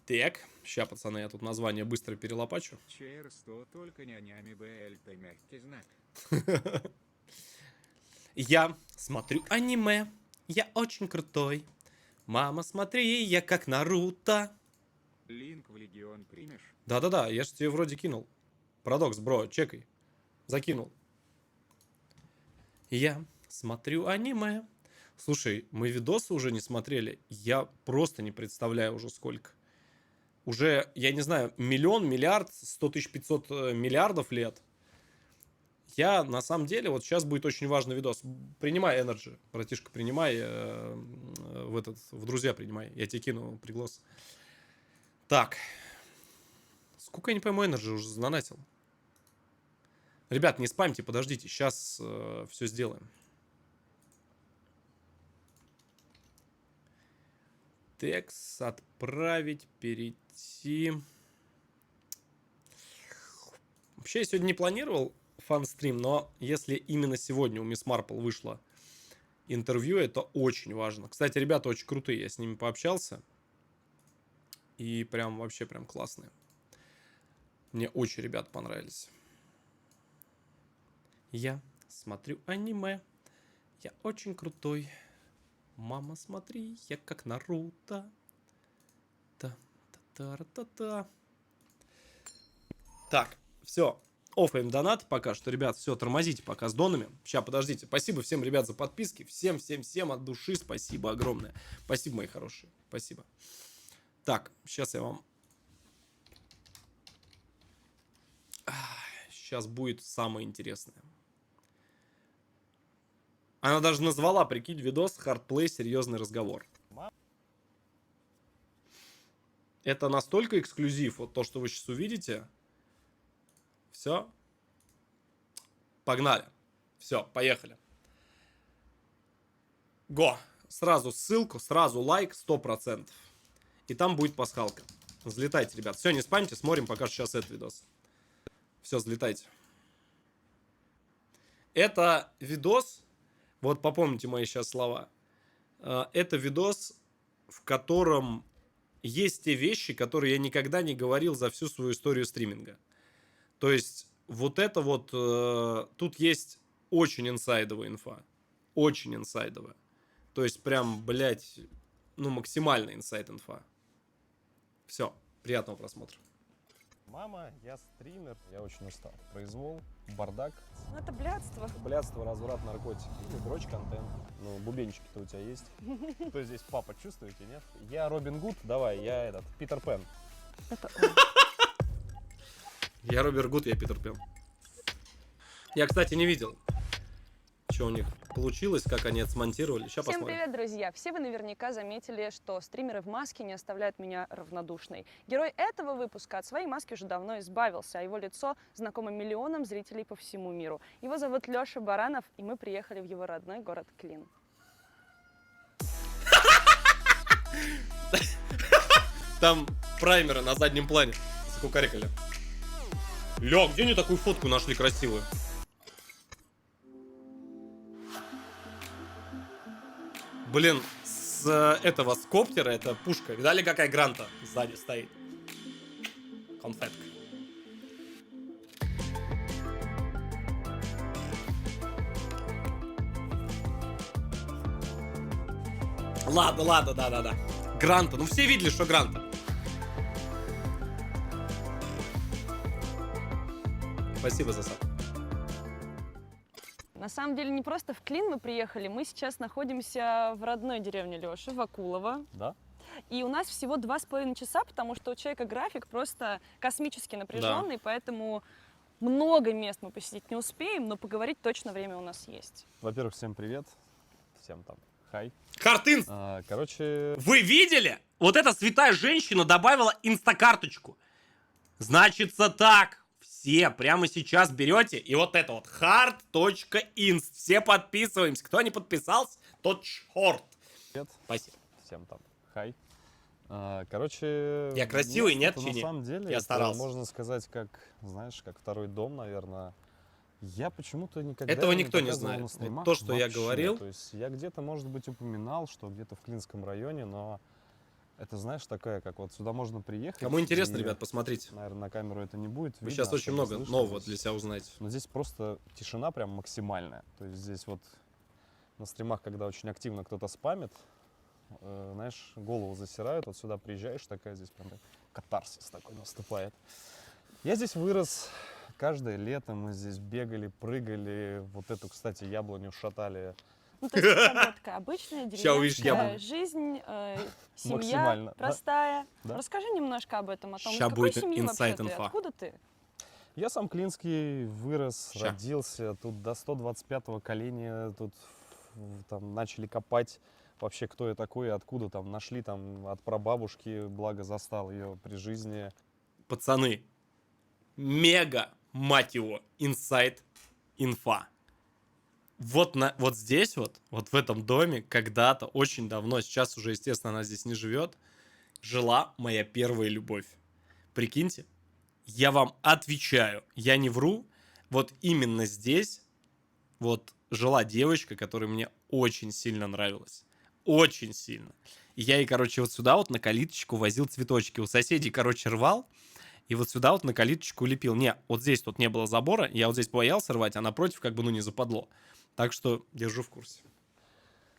Так, сейчас, пацаны, я тут название быстро перелопачу. Черство только нянями БЛТ мягкий знак. Я смотрю аниме, я очень крутой. Мама, смотри, я как Наруто. Линк в Легион примешь? Да-да-да, я же тебе вроде кинул. Парадокс, бро, чекай. Закинул. Я смотрю аниме. Слушай, мы видосы уже не смотрели. Я просто не представляю уже сколько. Уже, я не знаю, миллион, миллиард, 100 тысяч 500 миллиардов лет. Я, на самом деле, вот сейчас будет очень важный видос. Принимай Energy, братишка, принимай. В друзья принимай. Я тебе кину приглас. Так. Сколько, я не пойму, Energy уже занатил. Ребят, не спамьте, подождите. Сейчас все сделаем. Текст отправить, перейти. Вообще, я сегодня не планировал фан-стрим, но если именно сегодня у Мисс Марпл вышло интервью, это очень важно. Кстати, ребята очень крутые, я с ними пообщался. И прям вообще прям классные. Мне очень ребята понравились. Я смотрю аниме. Я очень крутой. Мама, смотри, я как Наруто. Та-та-та-та-та. Так, все. Оффаем донат пока что, ребят. Все, тормозите пока с донами. Сейчас, подождите. Спасибо всем, ребят, за подписки. Всем от души спасибо огромное. Спасибо, мои хорошие. Спасибо. Так, сейчас я вам... Сейчас будет самое интересное. Она даже назвала, прикинь, видос «Хардплей. Серьезный разговор». Это настолько эксклюзив, вот то, что вы сейчас увидите. Все. Погнали. Все, поехали. Го. Сразу ссылку, сразу лайк, 100%. И там будет пасхалка. Взлетайте, ребят. Все, не спамьте, смотрим пока что сейчас этот видос. Все, взлетайте. Это видос, вот попомните мои сейчас слова. Это видос, в котором есть те вещи, которые я никогда не говорил за всю свою историю стриминга. То есть, вот это вот... тут есть очень инсайдовая инфа. Очень инсайдовая. То есть, прям, блядь, ну, максимально инсайд инфа. Все, приятного просмотра. Мама, я стример, я очень устал. Произвол, бардак. Ну это блядство. Блядство, разврат, наркотики. Или прочий контент. Ну, бубенчики-то у тебя есть. Кто здесь папа, чувствуете, нет? Я Робин Гуд, давай, я этот, Питер Пен. Это Я Роберт Гуд, я Питер Пен. Я, кстати, не видел, что у них получилось, как они это смонтировали. Сейчас Всем посмотрим. привет, друзья! Все вы наверняка заметили, что стримеры в маске не оставляют меня равнодушной. Герой этого выпуска от своей маски уже давно избавился, а его лицо знакомо миллионам зрителей по всему миру. Его зовут Леша Баранов, и мы приехали в его родной город Клин. Там праймеры на заднем плане закукарекали. Ля, где они такую фотку нашли красивую? Блин, с этого скоптера, это пушка. Видали, какая гранта сзади стоит? Конфетка. Ладно, да. Гранта, ну все видели, что гранта. Спасибо за сад. На самом деле не просто в Клин мы приехали, мы сейчас находимся в родной деревне Леши, Вакулово. Да? И у нас всего 2,5 часа, потому что у человека график просто космически напряженный, поэтому много мест мы посетить не успеем, но поговорить точно время у нас есть. Во-первых, всем привет. Всем там хай. Картын! Короче, Вы видели? Вот эта святая женщина добавила инстакарточку. Значится так. Все прямо сейчас берете и вот это вот hard.inst. Все подписываемся. Кто не подписался, тот черт. привет. Спасибо. Всем там хай. Короче... Я красивый, нет, место-то чи на нет? самом деле, Я это, старался. можно сказать, как, знаешь, как второй дом, наверное. Я почему-то никогда Этого не никто не показывал знает. на Вот стримах то, что я вообще. говорил. То есть я где-то, может быть, упоминал, что где-то в Клинском районе, но Это, знаешь, такая, как вот сюда можно приехать. Кому интересно, и, ребят, посмотрите. наверное, на камеру это не будет Вы видно, сейчас очень особо много слышно нового здесь. для себя узнаете. Но здесь просто тишина прям максимальная. То есть здесь вот на стримах, когда очень активно кто-то спамит, знаешь, голову засирают, вот сюда приезжаешь, такая здесь прям катарсис такой наступает. Я здесь вырос, каждое лето мы здесь бегали, прыгали. Вот эту, кстати, яблоню шатали Ну, то есть это вот такая обычная Ща увидишь деревенская яблоню. жизнь, семья Максимально, да. простая. Да. Расскажи немножко об этом, о том, из Ща какой будет семьи вообще инсайд ты, инфа. откуда ты? Я сам клинский, вырос, Ща. родился, тут до 125-го коления, тут там начали копать вообще, кто я такой и откуда, там нашли там от прабабушки, благо застал ее при жизни. Пацаны, мега, мать его, инсайд инфа. Вот здесь вот в этом доме когда-то, очень давно, сейчас уже, естественно, она здесь не живет, жила моя первая любовь. Прикиньте, я вам отвечаю, я не вру, вот именно здесь вот жила девочка, которая мне очень сильно нравилась. Очень сильно. И я ей, короче, вот сюда вот на калиточку возил цветочки. У соседей, короче, рвал. И вот сюда вот на калиточку лепил. Не, вот здесь тут не было забора. Я вот здесь боялся рвать, а напротив как бы, ну, не западло. Так что держу в курсе.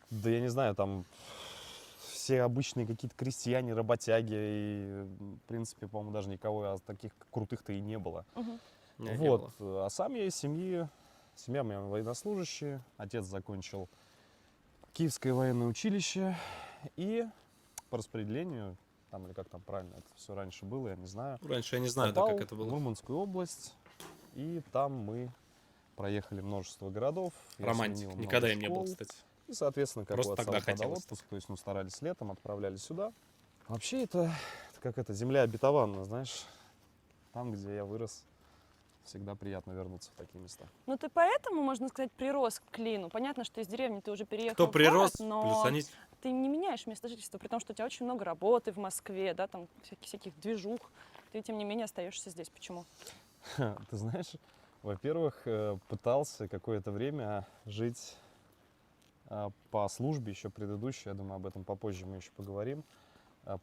Да я не знаю, там все обычные какие-то крестьяне, работяги, и, в принципе, по-моему, даже никого таких крутых-то и не было. Мгм. Не, не Вот, было. а сам я из семьи, семья у меня военнослужащие, отец закончил Киевское военное училище, и по распределению, там или как там правильно это все раньше было, я не знаю, Раньше я не знаю, да, попал как это в было. Мурманскую область, и там мы проехали множество городов. Я Романтик. сменил много Никогда им не был, школ. кстати. И, соответственно, как Просто у отца тогда выпадал хотелось отпуск, то есть мы старались летом, отправлялись сюда. Вообще это как это, земля обетованная, знаешь, там, где я вырос, всегда приятно вернуться в такие места. Ну, ты поэтому, можно сказать, прирос к Клину. Понятно, что из деревни ты уже переехал Кто в прирос, город, но плюсанить. ты не меняешь место жительства, при том, что у тебя очень много работы в Москве, да, там всяких движух. Ты, тем не менее, остаешься здесь. Почему? Ты знаешь, во-первых, пытался какое-то время жить по службе, еще предыдущей, я думаю, об этом попозже мы еще поговорим.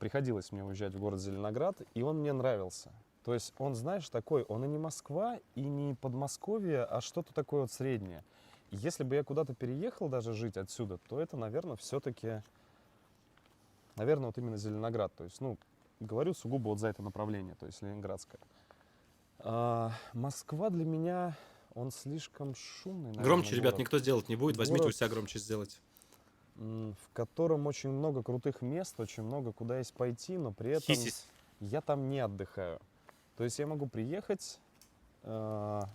Приходилось мне уезжать в город Зеленоград, и он мне нравился. То есть он, знаешь, такой, он и не Москва, и не Подмосковье, а что-то такое вот среднее. И если бы я куда-то переехал даже жить отсюда, то это, наверное, все-таки, наверное, вот именно Зеленоград. То есть, ну, говорю сугубо вот за это направление, то есть Ленинградское. Москва для меня, он слишком шумный, наверное, Громче, ребят, город, никто сделать не будет. Возьмите у Город. себя громче сделать. в котором очень много крутых мест, очень много куда есть пойти, но при этом Хисись. я там не отдыхаю. То есть я могу приехать,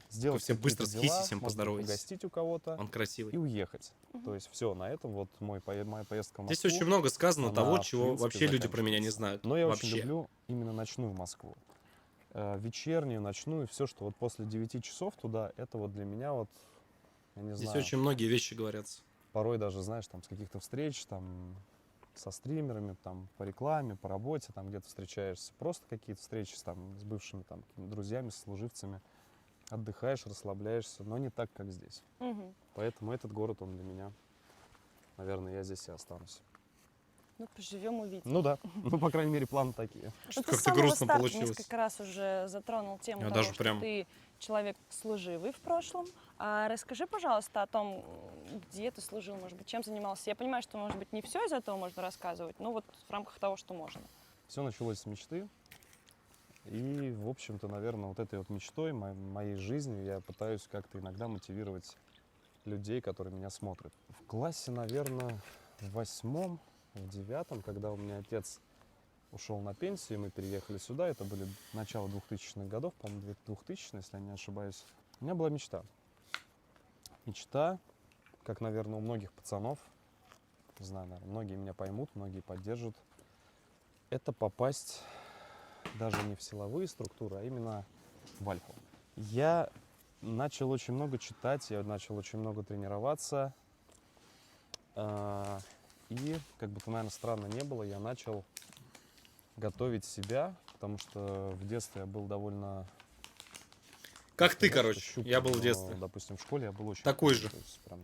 сделать все быстро какие-то с дела, Хисисем может быть, поздоровайтесь. погостить у кого-то Он красивый. и уехать. Мгм. То есть все, на этом вот моя поездка в Здесь Москву. очень много сказано она, того, в чего принципе, вообще люди про меня не заканчивается. знают. Но я вообще. очень люблю именно ночную Москву. Вечернюю, ночную, все, что вот после 9 часов туда, это вот для меня вот, я не Здесь знаю, очень многие вещи говорятся. порой даже, знаешь, там с каких-то встреч, там со стримерами, там по рекламе, по работе, там где-то встречаешься, просто какие-то встречи там с бывшими там какими-то друзьями, сослуживцами, отдыхаешь, расслабляешься, но не так, как здесь. Мгм. Поэтому этот город, он для меня, наверное, я здесь и останусь. Ну, поживем, увидим. Ну да, ну, по крайней мере, планы такие. Ну, Что-то ты с как-то самого грустно старта получилось. несколько раз уже затронул тему Я того, даже что прям- ты человек служивый в прошлом. А расскажи, пожалуйста, о том, где ты служил, может быть, чем занимался. Я понимаю, что, может быть, не все из этого можно рассказывать, но вот в рамках того, что можно. Все началось с мечты. И, в общем-то, наверное, вот этой вот мечтой, моей жизнью я пытаюсь как-то иногда мотивировать людей, которые меня смотрят. В классе, наверное, в 8-м, в 9-м, когда у меня отец ушел на пенсию, мы переехали сюда, это были начало 2000-х годов, по-моему, 2000, если я не ошибаюсь. У меня была мечта. Мечта, как, наверное, у многих пацанов, не знаю, наверное, многие меня поймут, многие поддержат, это попасть даже не в силовые структуры, а именно в Альфу. Я начал очень много читать, я начал очень много тренироваться. И, как бы то, наверное, странно не было, я начал готовить себя, потому что в детстве я был довольно... Как ты, знаешь, короче. щуплый, Я был в но, детстве. допустим, в школе я был очень... Такой активный, же. то есть прям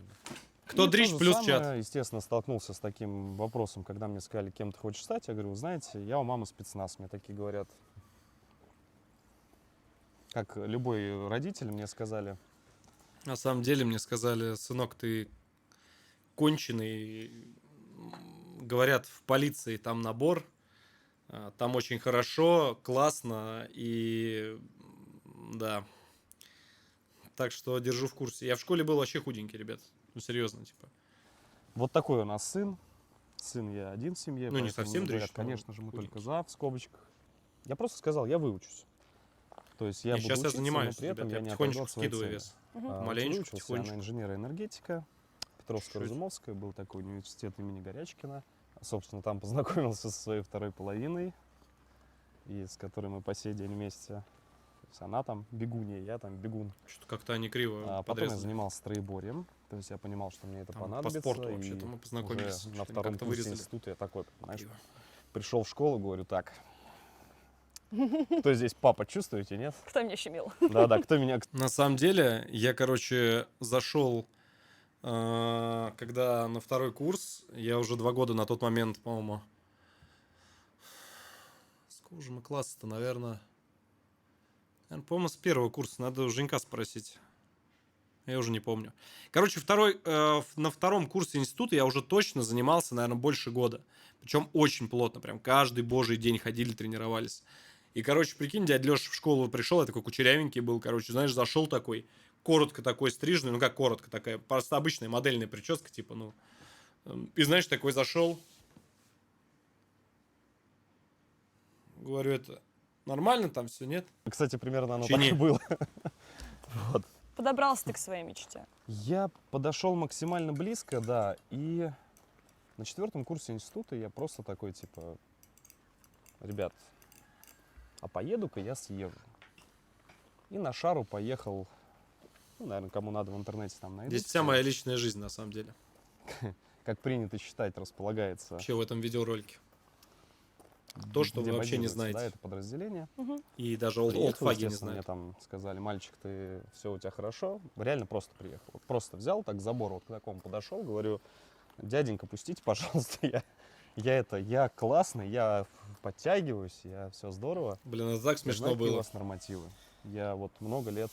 Кто И дрищ, то же плюс самое, чат. естественно, столкнулся с таким вопросом, когда мне сказали, кем ты хочешь стать. Я говорю, вы знаете, я у мамы спецназ. Мне такие говорят, как любой родитель, мне сказали, На самом деле мне сказали, сынок, ты конченый. Говорят, в полиции там набор, там очень хорошо, классно и да. Так что держу в курсе. Я в школе был вообще худенький, ребят. Ну, серьезно, типа. вот такой у нас сын. Сын я один в семье, Ну, не поэтому совсем мне говорят, дрищ, но конечно же, мы худенький. только за, в скобочках. Я просто сказал, я выучусь. То есть я И буду сейчас я учиться, занимаюсь, но при этом ребят, я я не потихонечку отойду от своей скидываю цели. вес. Мгм. Выучился я на потихонечку. инженера-энергетика, Чуть-чуть. Петровско-Разумовская, был такой университет имени Горячкина. Собственно, там познакомился со своей второй половиной, и с которой мы по сей день вместе. То есть она там бегунья, я там бегун. Что-то как-то они криво Потом я подрезали. занимался троеборьем, то есть я понимал, что мне это Там по понадобится. спорту и вообще-то мы познакомились. уже Что-то на они втором как-то курсе вырезали. института я такой, знаешь, Криво. пришел в школу, говорю, так, кто здесь папа, чувствуете, нет? Кто меня щемил? Да-да, кто меня... На самом деле, я, короче, зашел, когда на второй курс, я уже 2 года на тот момент, по-моему, с какого же мы класса-то, наверное, по-моему, с первого курса, надо у Женька спросить. Я уже не помню. Короче, на втором курсе института я уже точно занимался, наверное, больше года. Причем очень плотно, прям каждый божий день ходили, тренировались. И, короче, прикинь, дядя Леша в школу пришел, я такой кучерявенький был, короче, знаешь, зашел такой, коротко такой стриженный, ну как коротко, такая, просто обычная модельная прическа, типа, ну. И, знаешь, такой зашел. Говорю, это нормально там все, нет? Кстати, примерно оно Чини. так и было. Вот. Подобрался ты к своей мечте. Я подошел максимально близко, да, и на 4 курсе института я просто такой, типа, ребят, а поеду-ка я съезжу. И на шару поехал, ну, наверное, кому надо в интернете там найдут. Здесь вся моя личная жизнь, на самом деле. Как принято считать, располагается. Вообще в этом видеоролике. То, что где вы вообще не базируется, знаете. Да, это подразделение. И даже Приехал, олдфаги не естественно, мне знают. там сказали, мальчик, ты все у тебя хорошо. Реально просто приехал. Вот просто взял, так к забору вот к такому подошел, говорю, дяденька, пустите, пожалуйста, я классный, я подтягиваюсь, я все здорово. Блин, это так смешно Знаете, какие у было. вас нормативы? Я вот много лет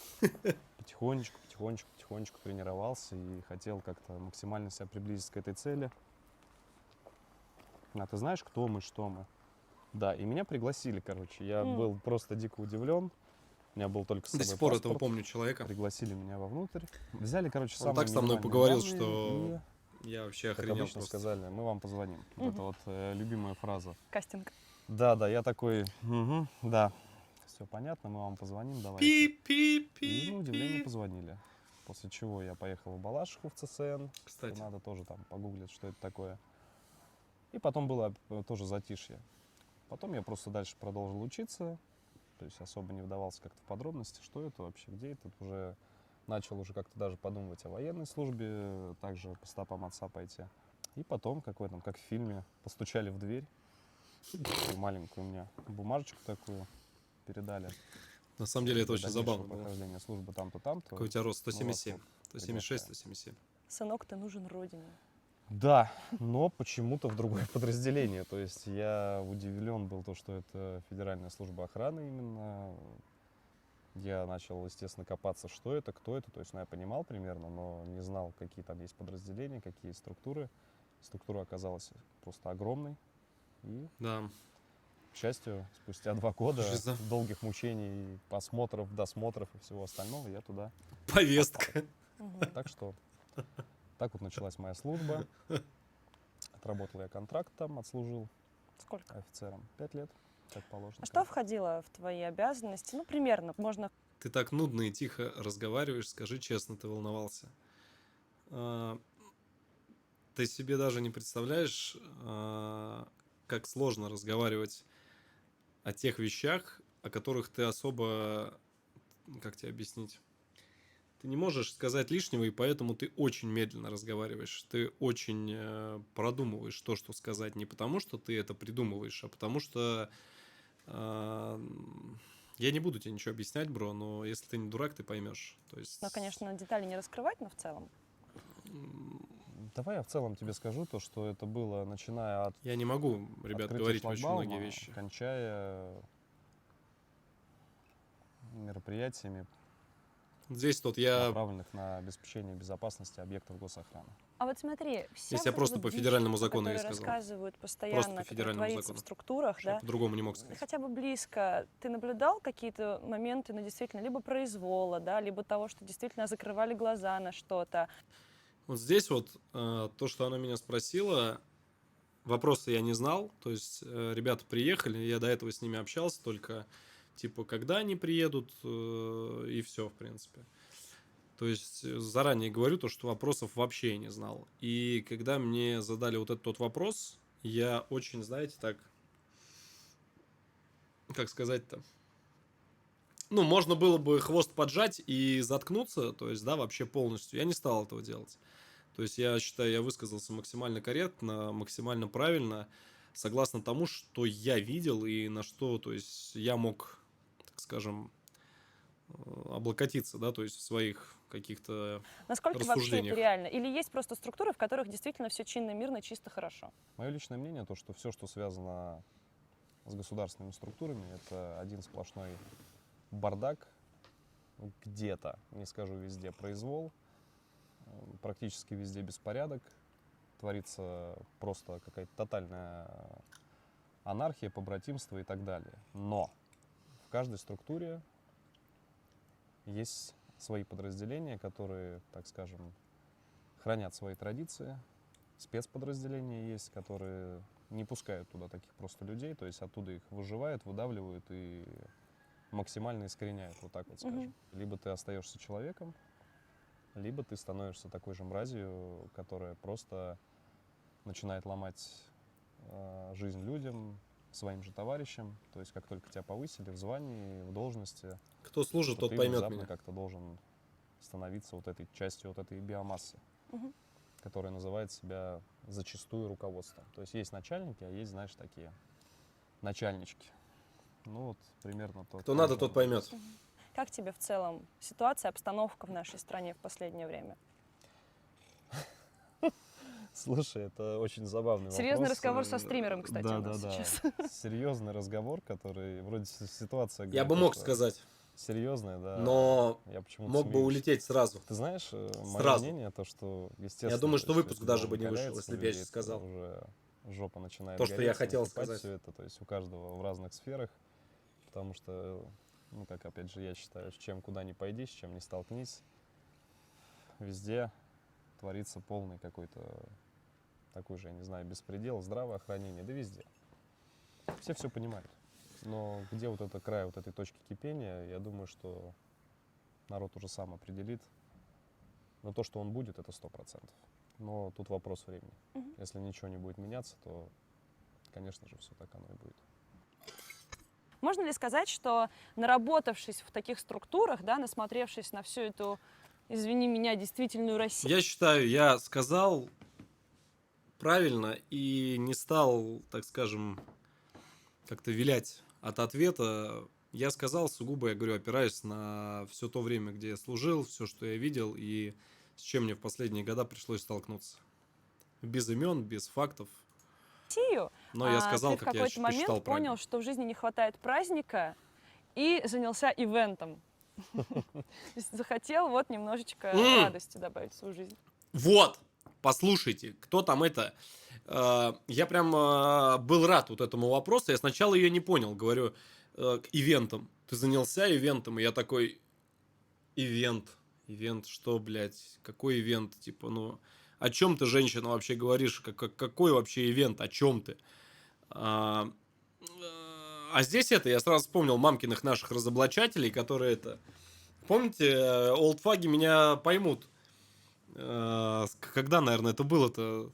потихонечку тренировался и хотел как-то максимально себя приблизить к этой цели. А ты знаешь, кто мы, что мы? Да, и меня пригласили, короче. Я был просто дико удивлен. У меня был только с До собой сих пор паспорт. этого помню человека. Пригласили меня вовнутрь. Взяли, короче, Он самые так со мной минимальные поговорил, данные что и, я вообще как охренел обычно, просто. сказали, мы вам позвоним. Вот это вот любимая фраза. Кастинг. Да, я такой, да, все понятно, мы вам позвоним, давайте. И, на удивление, позвонили. После чего я поехал в Балашиху в ЦСН. Кстати. Надо тоже там погуглить, что это такое. И потом было тоже затишье. Потом я просто дальше продолжил учиться. То есть особо не вдавался как-то в подробности, что это вообще, где это. Уже начал уже как-то даже подумывать о военной службе, также по стопам отца пойти. И потом, как в фильме, постучали в дверь. Такую маленькую мне бумажечку такую передали. На самом деле это Для очень дальнейшего забавно было. прохождения службы там-то, там-то. Какой у тебя рост? Ну, вас 177. вот 176, приглашаем. 177. Сынок, ты нужен родине. Да, но почему-то в другое подразделение. То есть я удивлен был, то, что это Федеральная служба охраны именно. Я начал, естественно, копаться, что это, кто это. То есть, я понимал примерно, но не знал, какие там есть подразделения, какие структуры. Структура оказалась просто огромной. И, Да. к счастью, спустя 2 года Жиза. долгих мучений, просмотров, досмотров и всего остального, я туда. Повестка. Так что так вот началась моя служба. Отработал я контракт там, отслужил Сколько? офицером 5 лет, как положено. А что входило в твои обязанности? Ну, примерно, можно... Ты так нудно и тихо разговариваешь, скажи честно, ты волновался. Ты себе даже не представляешь, как сложно разговаривать о тех вещах, о которых ты особо, как тебе объяснить, ты не можешь сказать лишнего, и поэтому ты очень медленно разговариваешь, ты очень продумываешь то, что сказать, не потому что ты это придумываешь, а потому что я не буду тебе ничего объяснять, бро, но если ты не дурак, ты поймешь. То есть, Ну, конечно, детали не раскрывать, но в целом. Давай я в целом тебе скажу то, что это было, начиная от Я не могу, ребят, открытия говорить очень шлагбаума, многие вещи. кончая мероприятиями, Здесь вот я... направленных на обеспечение безопасности объектов госохраны. А вот смотри, вся Здесь я вот эта просто вот по дичь, федеральному закону я которую сказал. рассказывают Просто постоянно, по которая федеральному творится закону. в структурах, Я да, по-другому не мог сказать. хотя бы близко, ты наблюдал какие-то моменты, ну, действительно, либо произвола, да, либо того, что действительно закрывали глаза на что-то? Вот здесь вот то, что она меня спросила, вопросы я не знал. То есть ребята приехали, я до этого с ними общался, только типа когда они приедут и все, в принципе. То есть заранее говорю то, что вопросов вообще я не знал. И когда мне задали вот этот вот вопрос, я очень, знаете, так, как сказать-то, ну, можно было бы хвост поджать и заткнуться, то есть, да, вообще полностью. Я не стал этого делать. То есть, я считаю, я высказался максимально корректно, максимально правильно, согласно тому, что я видел и на что, то есть, я мог, так скажем, облокотиться, да, то есть, в своих каких-то Насколько вообще это рассуждениях. реально? Или есть просто структуры, в которых действительно все чинно, мирно, чисто, хорошо? Мое личное мнение, то, что все, что связано с государственными структурами, это один сплошной бардак, где-то, не скажу везде, произвол, практически везде беспорядок, творится просто какая-то тотальная анархия, побратимство и так далее. Но в каждой структуре есть свои подразделения, которые, так скажем, хранят свои традиции. Спецподразделения есть, которые не пускают туда таких просто людей, то есть оттуда их выживают, выдавливают и максимально искореняют, вот так вот скажем. Либо ты остаешься человеком, либо ты становишься такой же мразью, которая просто начинает ломать жизнь людям, своим же товарищам. То есть как только тебя повысили в звании, в должности, Кто служит, то тот ты поймет внезапно меня. как-то должен становиться вот этой частью вот этой биомассы, Мгм. которая называет себя зачастую руководством. То есть есть начальники, а есть, знаешь, такие начальнички. Ну вот примерно то. Кто надо, тот поймет. Как тебе в целом ситуация, обстановка в нашей стране в последнее время? Слушай, это очень забавный Серьезный вопрос. разговор со стримером, кстати, у нас Да. сейчас. Серьезный разговор, который вроде ситуация. Я говорит, бы мог это сказать, серьезная, да. но Я почему-то мог бы смеюсь. улететь сразу. Ты знаешь, мое Сразу. мнение, то, что, естественно... Я думаю, что то есть, выпуск если даже дело бы не вышел, накаляется, если бы я людей сейчас это сказал. уже жопа начинает То, что гореть, я хотел накипать сказать. всё это, то есть у каждого в разных сферах, потому что, ну, как опять же я считаю, с чем куда ни пойди, с чем не столкнись, везде творится полный какой-то такой же, я не знаю, беспредел, здравоохранение, да везде. Все понимают. Но где вот это край вот этой точки кипения, я думаю, что народ уже сам определит. Но то, что он будет, это 100%. Но тут вопрос времени. Если ничего не будет меняться, то, конечно же, все так оно и будет. Можно ли сказать, что наработавшись в таких структурах, да, насмотревшись на всю эту, извини меня, действительную Россию, Я считаю, я сказал правильно и не стал, так скажем, как-то вилять от ответа. Я сказал сугубо, я говорю, опираясь на все то время, где я служил, все, что я видел и с чем мне в последние года пришлось столкнуться. Без имен, без фактов. Но я сказал, ты в как я какой-то момент посчитал понял, правильно. что в жизни не хватает праздника и занялся ивентом. То есть захотел вот немножечко радости добавить в свою жизнь. Вот, послушайте, кто там это... Я прям был рад вот этому вопросу. Я сначала ее не понял. Говорю, ивентом. Ты занялся ивентом? И я такой, ивент. Ивент, что, блядь? Какой ивент? Типа, ну, о чем ты, женщина, вообще говоришь? Какой вообще ивент? О чем ты? А здесь я сразу вспомнил мамкиных наших разоблачателей, которые это... Помните, олдфаги меня поймут. Когда, наверное, это было-то?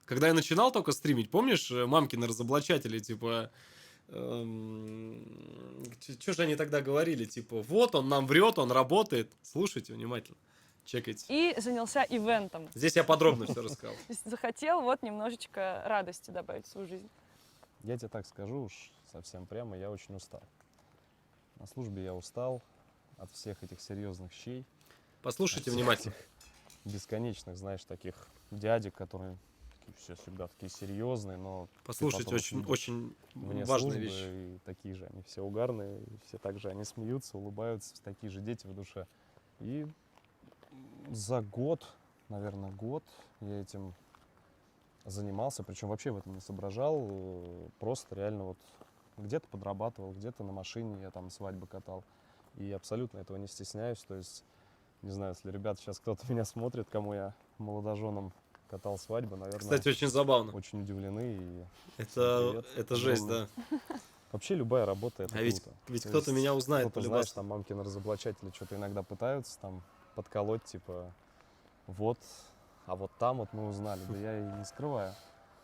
Когда я начинал только стримить, помнишь, мамкины разоблачатели, типа... Что же они тогда говорили? Типа, вот он нам врет, он работает. Слушайте внимательно, чекайте. И занялся ивентом. Здесь я подробно все рассказал. То есть захотел вот немножечко радости добавить в свою жизнь. Я тебе так скажу уж совсем прямо, я очень устал. На службе я устал от всех этих серьезных щей. Послушайте от всех внимательно. этих бесконечных, знаешь, таких дядек, которые все всегда такие серьезные, но Послушайте, потом очень, идут очень вне важная службы, вещь. и такие же они все угарные, и все так же они смеются, улыбаются, такие же дети в душе. И за год, наверное, год я этим занимался, причем вообще в этом не соображал, просто реально вот где-то подрабатывал, где-то на машине я там свадьбы катал. И абсолютно этого не стесняюсь, то есть, не знаю, если ребята сейчас кто-то меня смотрит, кому я молодоженом катал свадьбы, наверное, Кстати, очень забавно. очень удивлены. И Это, привет это жесть, огромный. да. вообще любая работа это А ведь, круто. ведь То кто-то есть меня узнает кто-то, по знаешь, любасу. там мамкины разоблачатели что-то иногда пытаются там подколоть, типа, вот, а вот там вот мы узнали. Да я и не скрываю.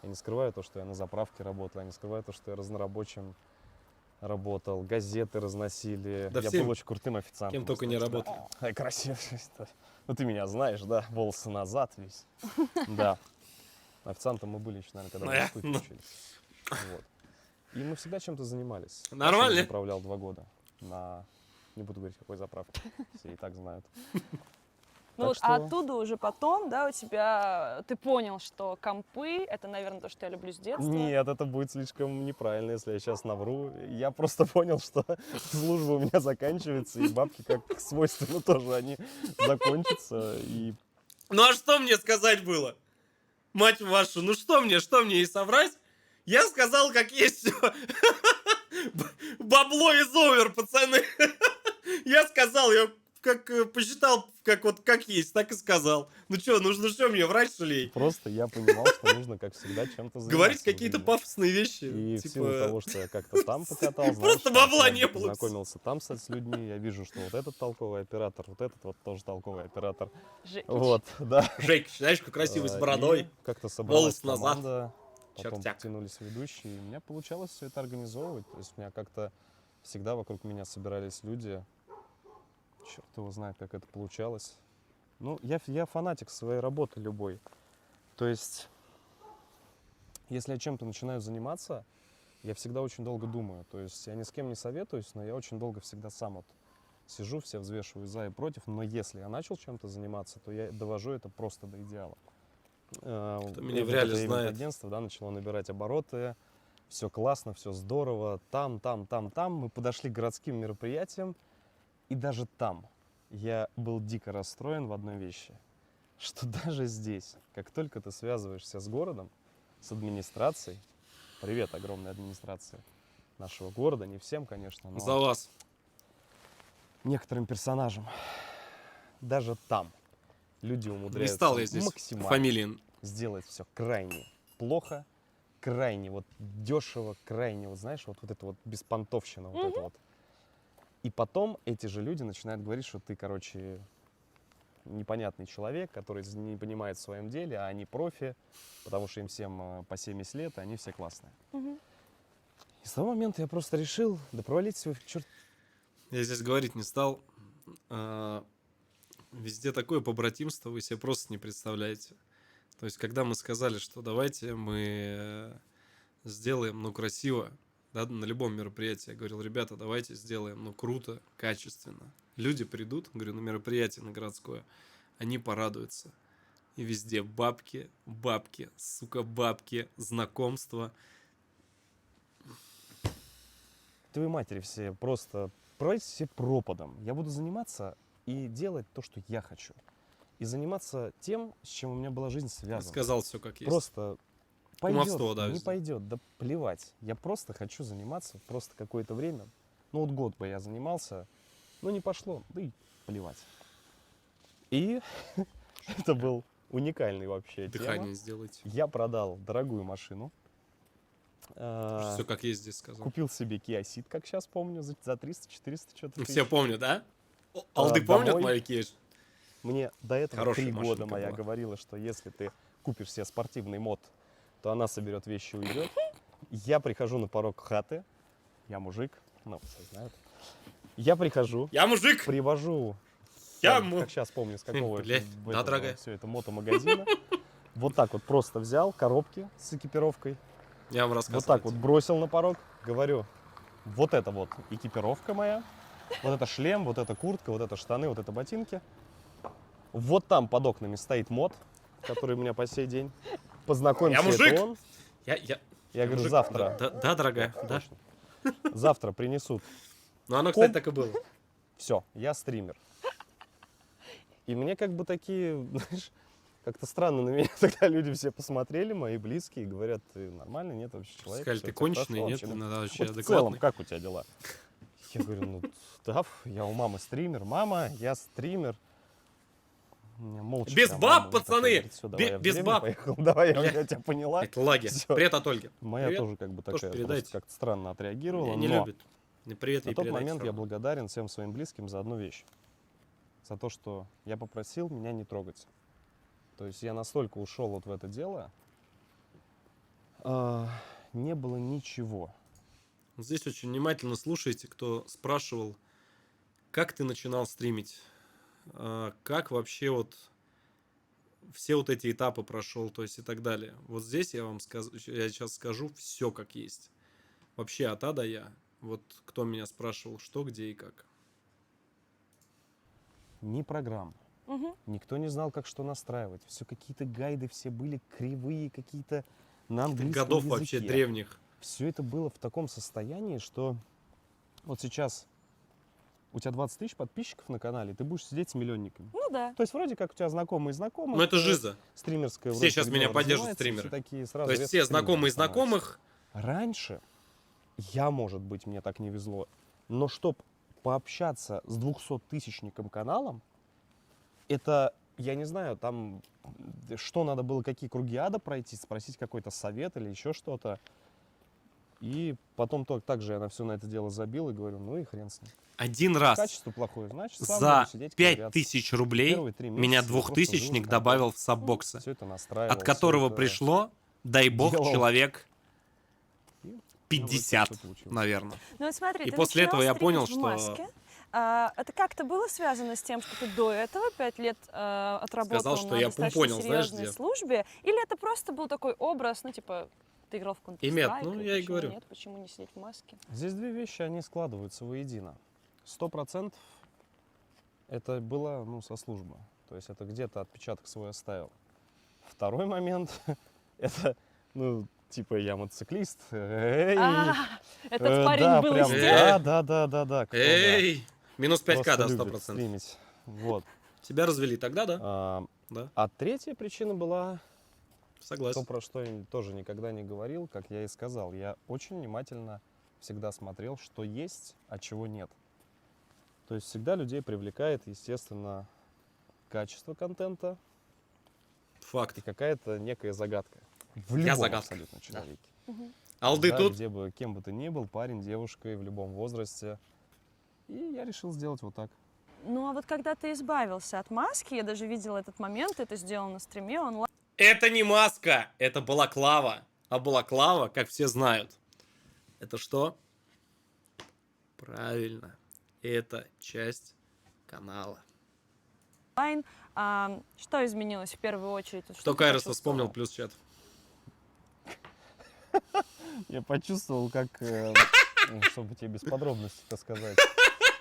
Я не скрываю то, что я на заправке работал, я не скрываю то, что я разнорабочим работал, газеты разносили. Да Я всем, был очень крутым официантом. кем только не кстати, да. работали. Ай, красиво. Ну ты меня знаешь, да? Волосы назад весь. Да. Официантом мы были еще, наверное, когда в институте Ну. учились. Вот. И мы всегда чем-то занимались. Нормально? Машину заправлял 2 года на... Не буду говорить, какой заправке. Все и так знают. Ну Так вот, что- а оттуда уже потом, да, у тебя, ты понял, что компы, это, наверное, то, что я люблю с детства. Нет, это будет слишком неправильно, если я сейчас навру. Я просто понял, что служба у меня заканчивается, и бабки, как свойственно, тоже они закончатся. И Ну а что мне сказать было? Мать вашу, ну что мне и соврать? Я сказал, как есть все. Бабло из овер, пацаны. Я сказал, я как посчитал, как вот как есть, так и сказал. Ну что, нужно что мне врать, что ли? просто я понимал, что нужно, как всегда, чем-то заниматься. Говорить в какие-то жизни. пафосные вещи. И в типа, силу того, что я как-то там покатал, знаешь, Просто там бабла свадьбы не было. познакомился там с людьми, я вижу, что вот этот толковый оператор, вот этот вот тоже толковый оператор. Жекич. Вот, да. Жейк, знаешь, как красивый с И бородой. как-то собралась волос назад. команда, потом Чертяк. подтянулись ведущие, и у меня получалось все это организовывать. То есть у меня как-то всегда вокруг меня собирались люди. Черт его знает, как это получалось. Ну, я фанатик своей работы любой. То есть, если я чем-то начинаю заниматься, я всегда очень долго думаю. То есть я ни с кем не советуюсь, но я очень долго всегда сам вот сижу, все взвешиваю за и против. Но если я начал чем-то заниматься, то я довожу это просто до идеала. Кто меня в реале знает. Агентство, да, начало набирать обороты. Все классно, все здорово. Там. Мы подошли к городским мероприятиям. И даже там я был дико расстроен в одной вещи. Что даже здесь, как только ты связываешься с городом, с администрацией, привет огромной администрации нашего города, не всем, конечно, но За вас. некоторым персонажам, даже там люди Не умудряются стал я здесь максимально фамилии. сделать все крайне плохо, крайне вот дешево, крайне вот знаешь, вот это вот беспонтовщина, вот это вот. И потом эти же люди начинают говорить, что ты, короче, непонятный человек, который не понимает в своем деле, а они профи, потому что им всем по 70 лет, и они все классные. Мгм. И с того момента я просто решил, да провалить вы в черт. Я здесь говорить не стал. Везде такое побратимство, вы себе просто не представляете. То есть, когда мы сказали, что давайте мы сделаем, ну, красиво, да, на любом мероприятии, я говорил, ребята, давайте сделаем, ну, круто, качественно. Люди придут, говорю, на мероприятие, на городское, они порадуются. И везде бабки, сука, бабки, знакомства. Твоей матери все просто провалить все пропадом. Я буду заниматься и делать то, что я хочу. И заниматься тем, с чем у меня была жизнь связана. Сказал все как есть. Просто Кумовство, пойдет, да, не везде. пойдет, да плевать. Я просто хочу заниматься просто какое-то время. Ну вот год бы я занимался, но не пошло, да и плевать. И это был уникальный вообще Дыхание тема. сделайте. Я продал дорогую машину. Все как есть здесь сказал. Купил себе Kia Ceed, как сейчас помню, за 300-400 что-то Все тысяч. помнят, да? Алды помнят домой. мои кеш? Мне до этого Хорошая 3 года машинка моя была. говорила, что если ты купишь себе спортивный мод, то она соберет вещи и уйдет. Я прихожу на порог хаты, я мужик, ну, все знают. Я прихожу, Я мужик! привожу, Я как сейчас помню, с какого Блядь, да, дорогая. все это мотомагазина. Вот так вот просто взял коробки с экипировкой, Я вам рассказываю. вот так вот бросил на порог, говорю, вот это вот экипировка моя, вот это шлем, вот это куртка, вот это штаны, вот это ботинки. Вот там под окнами стоит мод, который у меня по сей день. Познакомься, Я мужик! это он. Я Я говорю, мужик. завтра. Да, дорогая, Вот, да. точно. Завтра принесут. Ну, оно, кстати, Комп. так и было. Все, я стример. И мне как бы такие, знаешь, как-то странно на меня тогда люди все посмотрели, мои близкие, и говорят, ты нормальный, нет вообще человек? Сказали, всё ты у тебя конченый, хорошо нет, вообще, да?» надо вообще Вот в целом, адекватный. как у тебя дела? Я говорю, ну да, я у мамы стример. Мама, я стример. Меня молча Без прям баб, мама вот такая пацаны! говорит, «Всё, давай я в Без деревню баб!» поехал, давай, я Бля. тебя поняла. Это Лаги. Всё. Привет от Ольги. Моя Привет. тоже как бы Тоже такая, передайте. просто как-то странно отреагировала. Не но любит. И привет, на ей тот передайте момент я сразу. благодарен всем своим близким за одну вещь. За то, что я попросил меня не трогать. То есть я настолько ушел вот в это дело, не было ничего. Здесь очень внимательно слушайте, кто спрашивал, как ты начинал стримить, как вообще вот все вот эти этапы прошел, то есть и так далее. Вот здесь я вам скажу, я сейчас скажу все как есть. Вообще от А до Я. Вот кто меня спрашивал, что, где и как. Ни программ. Мгм. Никто не знал, как что настраивать. Все какие-то гайды, все были кривые, какие-то на английском Годов языке. вообще древних. Все это было в таком состоянии, что вот сейчас у тебя 20 тысяч подписчиков на канале, ты будешь сидеть с миллионниками. Ну да. То есть вроде как у тебя знакомые, Ну это жиза. стримерская. Все вроде сейчас как меня дело поддерживают, развивается, и все стримеры. такие сразу То есть резко все стримерами знакомые становятся. знакомых. Раньше я, может быть, мне так не везло, но чтоб пообщаться с 200-тысячником каналом, это, я не знаю, там, что надо было, какие круги ада пройти, спросить какой-то совет или еще что-то. И потом также я на все на это дело забил и говорю, ну и хрен с ним. Один раз Качество плохое, значит, сам за буду сидеть 5000 рублей Первые 3 месяца меня я просто жил двухтысячник за добавил в саббоксы, Все это настраивал. от которого всё это пришло, дай бог, делал. человек И, ну, вроде 50, как всё получилось. наверное. Ну вот смотри, И ты после начинал этого я стримить понял, в что- маске. Это как-то было связано с тем, что ты до этого 5 лет отработал Сказал, что на я достаточно понял, знаешь, серьезной где? службе? Или это просто был такой образ, ну типа ты играл в Counter-Strike, Имет, ну, я и почему говорю. нет, почему не сидеть в маске? Здесь две вещи, они складываются воедино. 100% это было, ну, со службы. То есть это где-то отпечаток свой оставил. Второй момент, это, ну, типа я мотоциклист. Эй! Этот парень Да, был прям, здесь. да. кто, да. Эй, минус 5к, Просто да, любит 100%. стримить. Вот. Тебя развели тогда, да? Да, А третья причина была то, согласен. про что я тоже никогда не говорил, как я и сказал. Я очень внимательно всегда смотрел, что есть, а чего нет. То есть всегда людей привлекает, естественно, качество контента Факт. и какая-то некая загадка. В Я любом загадка. абсолютно человеке. Алды Да, тут? где бы, кем бы ты ни был, парень, девушкой, в любом возрасте. И я решил сделать вот так. Ну а вот когда ты избавился от маски, я даже видела этот момент, ты это сделал на стриме онлайн. Это не маска, это балаклава. А балаклава, как все знают, это что? Правильно, это часть канала. Что изменилось в первую очередь? Вот Что ты Кайрос почувствовал? вспомнил, плюс чат. Я почувствовал, как, чтобы тебе без подробностей сказать,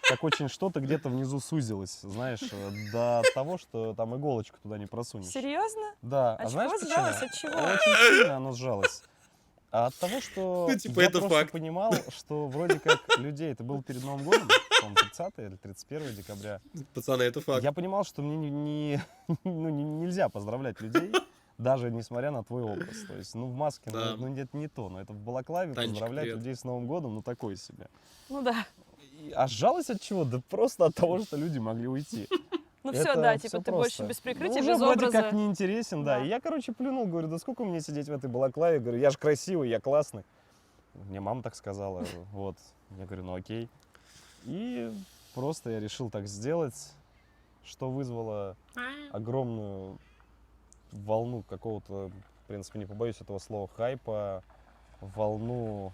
как очень что-то где-то внизу сузилось, знаешь, до того, что там иголочку туда не просунешь. Серьезно? Да, А знаешь чего почему? сжалось? От чего? Очень сильно оно сжалось. А от того, что Ну, типа, я это просто факт. понимал, что вроде как людей, это было перед Новым годом, по-моему, 30 или 31 декабря, Пацаны, это факт. я понимал, что мне нельзя поздравлять людей, даже несмотря на твой образ. То есть, ну, в маске, Да. ну, это не то, но это в балаклаве Танечка, поздравлять привет. людей с Новым годом, ну, такое себе. Ну да. А сжалось от чего? Да просто от того, что люди могли уйти. Ну все, Это да, всё типа ты просто. больше без прикрытия, Уже без вроде образа. как неинтересен, да. Да. И я, короче, плюнул, говорю, да сколько мне сидеть в этой балаклаве? Говорю, я же красивый, я классный. Мне мама так сказала, вот. Я говорю, ну окей. И просто я решил так сделать, что вызвало огромную волну какого-то, в принципе, не побоюсь этого слова, хайпа, волну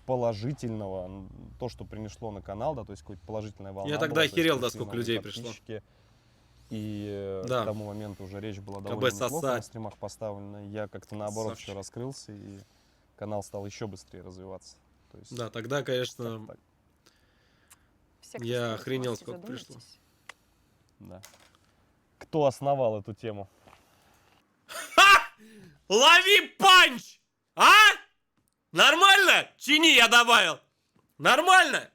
положительного, то, что принесло на канал, да, то есть какая-то положительная волна. Я тогда была, то есть охерел, да, пришли сколько новые людей пришло. подписчики. И Да. к тому моменту уже речь была довольно КБ неплохо на сосать. стримах поставлена. Я как-то наоборот Красавчик. еще раскрылся, и канал стал еще быстрее развиваться. То есть, Да, тогда, конечно, как-то так, Все, кто Я сидит в охренел, маске, сколько пришло. задумайтесь. да. кто основал эту тему. Лови панч! А? Нормально? Чини я добавил. Нормально?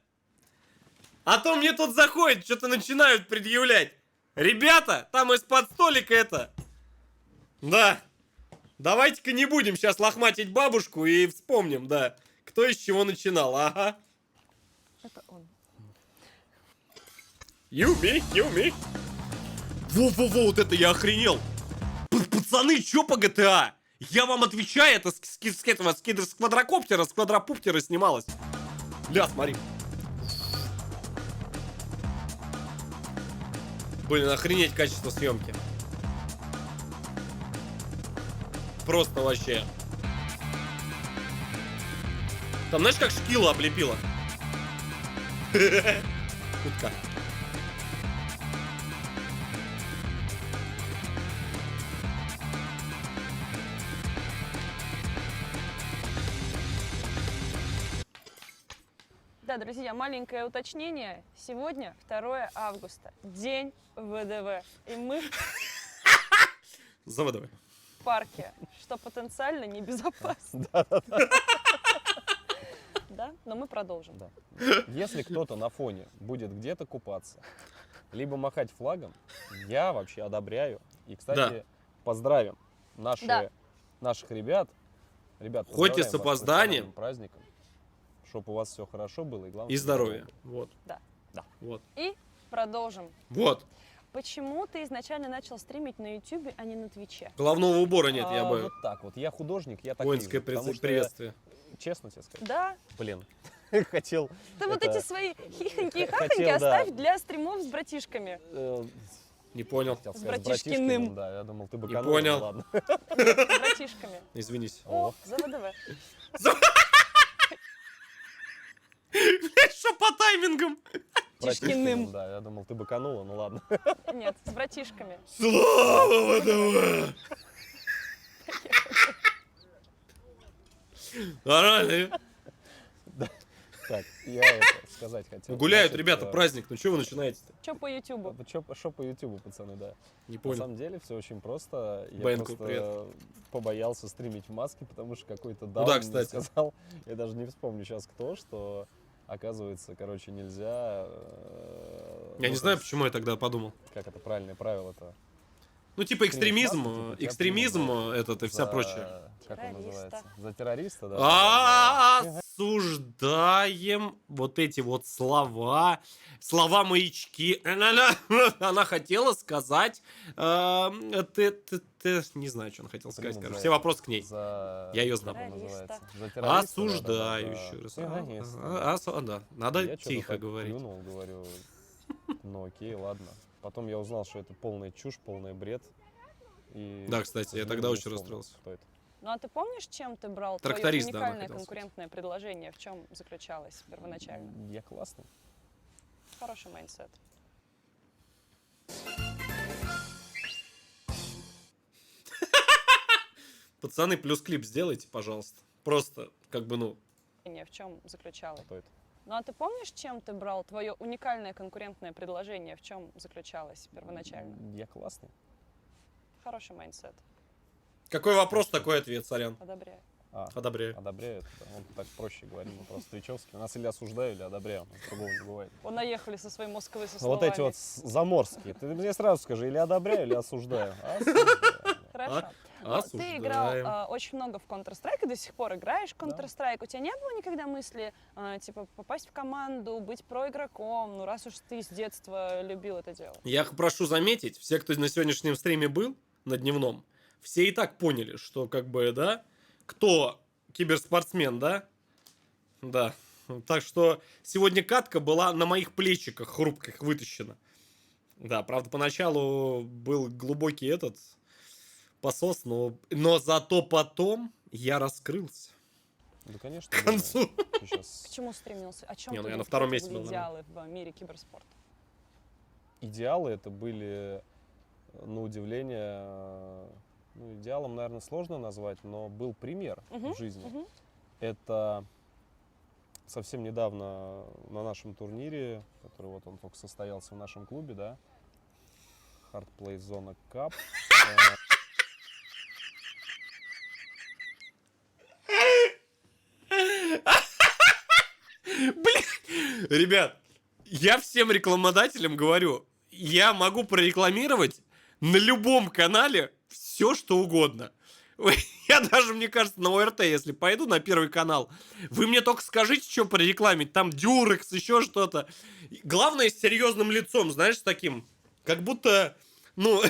А то мне тут заходят, что-то начинают предъявлять. Ребята, там из-под столика это. Да. Давайте-ка не будем сейчас лохматить бабушку и вспомним, да, кто из чего начинал. Ага. Это он. Юми. Во-во-во, вот это я охренел. Пацаны, чё по GTA? Я вам отвечаю, это с квадрокоптера, с квадропуптера снималось. Бля, смотри. Блин, охренеть качество съемки. Просто вообще. Там знаешь, как шкила облепила? Утка. Да, друзья, маленькое уточнение. Сегодня 2 августа, день ВДВ. И мы Заводовай. в парке, что потенциально небезопасно. Да, но мы продолжим. Да. Если кто-то на фоне будет где-то купаться, либо махать флагом, я вообще одобряю. И, кстати, поздравим Да. наших ребят. Ребят, Хоть и поздравляем с вас опозданием. национальным праздником. Чтобы у вас все хорошо было и главное. И чтобы здоровье. Вот. Да. Да. Вот. И продолжим. Вот. Почему ты изначально начал стримить на YouTube, а не на Твиче? Головного убора нет, я бы. Вот так вот. Я художник, я так Воинское вижу, потому что приветствие. я, честно тебе сказать, Да. блин, хотел... Ты вот это, эти свои хихоньки и хахоньки хотел, да. оставь для стримов с братишками. Не понял. Хотел С сказать, братишкиным. братишкиным, да, я думал, ты бы понял. ладно. С братишками. Извинись. О, за ВДВ. Что по таймингам? Братишкиным, да, я думал, ты быканула, ну ладно. Нет, с братишками. Слава ВДВ! Нормально. Так, я это сказать хотел. Гуляют Значит, ребята, праздник. Ну что вы начинаете-то? Че по Ютубу? Что по Ютубу, пацаны, да. Не На понял. самом деле все очень просто. Я Бэнку, просто побоялся стримить в маске, потому что какой-то да, даун мне кстати. сказал, я даже не вспомню сейчас кто, что оказывается, короче, нельзя... Я не знаю, почему я тогда подумал. Как это правильное правило-то? Ну, типа Стримить экстремизм, маску, типа, экстремизм тебя этот и вся прочее. Как он Террориста. называется? За террориста, да? Осуждаем вот эти вот слова, слова-маячки. Она хотела сказать, не знаю, что она хотела сказать, Блин, короче, за все это, вопросы к ней. За... Я её как знаю. он называется? Террориста. За террориста, Осуждаю да-да-да. еще раз. Террориста. Да, надо Я что-то тихо так говорить. плюнул, говорю, ну окей, ладно. Потом я узнал, что это полная чушь, полный бред. И, Да, кстати, я к тогда сожалению, очень не вспомнил, расстроился. кто это. Ну а ты помнишь, чем ты брал твое Тракторист, да, она уникальное хотела конкурентное предложение? В чем заключалось первоначально? Я классный. Хороший майндсет. Пацаны, плюс клип сделайте, пожалуйста. Просто, как бы, ну, В чем заключалось? Кто это? Ну а ты помнишь, чем ты брал твое уникальное конкурентное предложение? В чем заключалось первоначально? Я классный. Хороший майндсет. какой вопрос, такой ответ, сорян. Одобряю. Одобряю. Одобряю это. Да. Он так проще говорит, мы просто Твичевский. Нас или осуждаю, или одобряю. У нас другого не бывает. Он наехали со своей Москвы со Ну, словами. вот эти вот заморские. Ты мне сразу скажи, или одобряю, или осуждаю. Осуждаю. Хорошо. Но ты Осуждаем. играл очень много в Counter-Strike и до сих пор играешь в Counter-Strike. У тебя не было никогда мысли, типа, попасть в команду, быть проигроком, ну раз уж ты с детства любил это дело? Я прошу заметить, все, кто на сегодняшнем стриме был, на дневном, все и так поняли, что, как бы, да, кто киберспортсмен, да? Да. Так что сегодня катка была на моих плечиках хрупких вытащена. Да, правда, поначалу был глубокий этот посос, но зато потом я раскрылся. Да, конечно. К концу. К чему стремился? О чем Не, ты ну я был? на втором Какие месте были был, идеалы в мире киберспорта? Идеалы это были, на удивление, ну, идеалом, наверное, сложно назвать, но был пример в жизни. Мгм. Это совсем недавно на нашем турнире, который вот он только состоялся в нашем клубе, да, Hardplay Zona Cup. Блин, ребят, я всем рекламодателям говорю, я могу прорекламировать на любом канале все, что угодно. Я даже, мне кажется, на ОРТ, если пойду на Первый канал, вы мне только скажите, что прорекламить. Там Дюрекс, еще что-то. Главное, с серьезным лицом, знаешь, с таким, как будто, ну...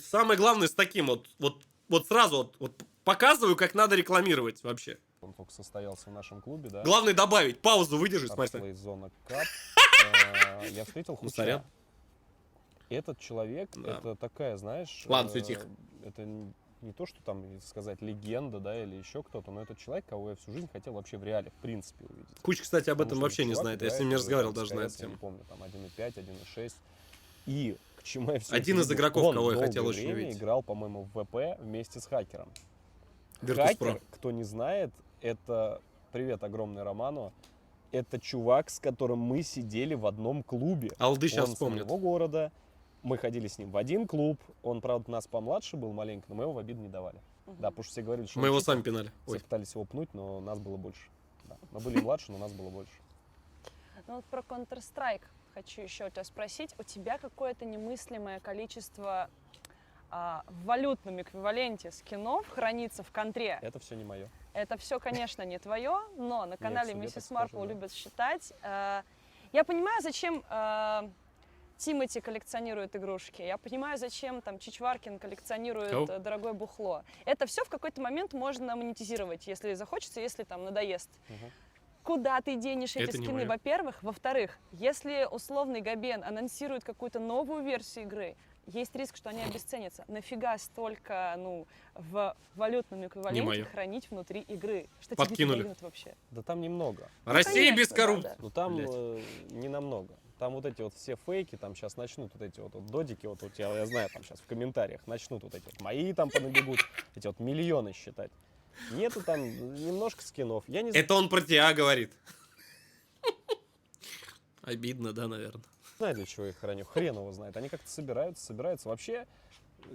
Самое главное, с таким вот сразу вот показываю, как надо рекламировать вообще. Он только состоялся в нашем клубе, да? Главное добавить, паузу выдержать, смотри. Hardplay Zona Cup. Я встретил Ну, сорян. Хуча. Этот человек, Да. это такая, знаешь... Ладно, всё, тихо. Это не то, что там, сказать, легенда, да, или еще кто-то, но это человек, кого я всю жизнь хотел вообще в реале, в принципе, увидеть. Куча, кстати, об Потому этом что вообще не чувак знает. Я с играет ним не уже, разговаривал там, даже на CS, эту я не тему. помню, там 1.5, 1.6. И к чему я все Один из игроков, кого я хотел очень время увидеть. играл, по-моему, в ВП вместе с хакером. Virtus.pro. Хакер, кто не знает, это... Привет огромный Роману. Это чувак, с которым мы сидели в одном клубе. Алды сейчас Он с вспомнит. моего города. Мы ходили с ним в один клуб. Он, правда, нас помладше был маленько, но мы его в обиду не давали. Да, потому что все говорили, что Мы он его читер. сами пинали. Все Ой. пытались его пнуть, но нас было больше. Да. Мы были младше, но нас было больше. Ну вот про Counter-Strike хочу еще у тебя спросить. У тебя какое-то немыслимое количество в валютном эквиваленте скинов хранится в контре. Это все не мое. Это все, конечно, не твое, но на канале себе Миссис так Марпл скажу, да. любят считать. Я понимаю, зачем Тимати коллекционирует игрушки. Я понимаю, зачем там Чичваркин коллекционирует Кого? дорогое бухло. Это все в какой-то момент можно монетизировать, если захочется, если там надоест. Мгм. Куда ты денешь эти Это не скины, моё. во-первых? Во-вторых, если условный Габен анонсирует какую-то новую версию игры, есть риск, что они обесценятся. Нафига столько, в валютном эквиваленте моё. хранить внутри игры? Что Подкинули. тебе дают вообще? Да там немного. Россия без конечно, коррупции. да. Ну там Блядь. не намного. Там вот эти вот все фейки, там сейчас начнут вот эти вот додики, вот у тебя, я знаю, там сейчас в комментариях начнут вот эти вот мои там понабегут, эти вот миллионы считать. Нету там немножко скинов. Я не Это он про тебя говорит. Обидно, да, наверное. знаю, для чего я их храню. Хрен его знает. Они как-то собираются. Вообще,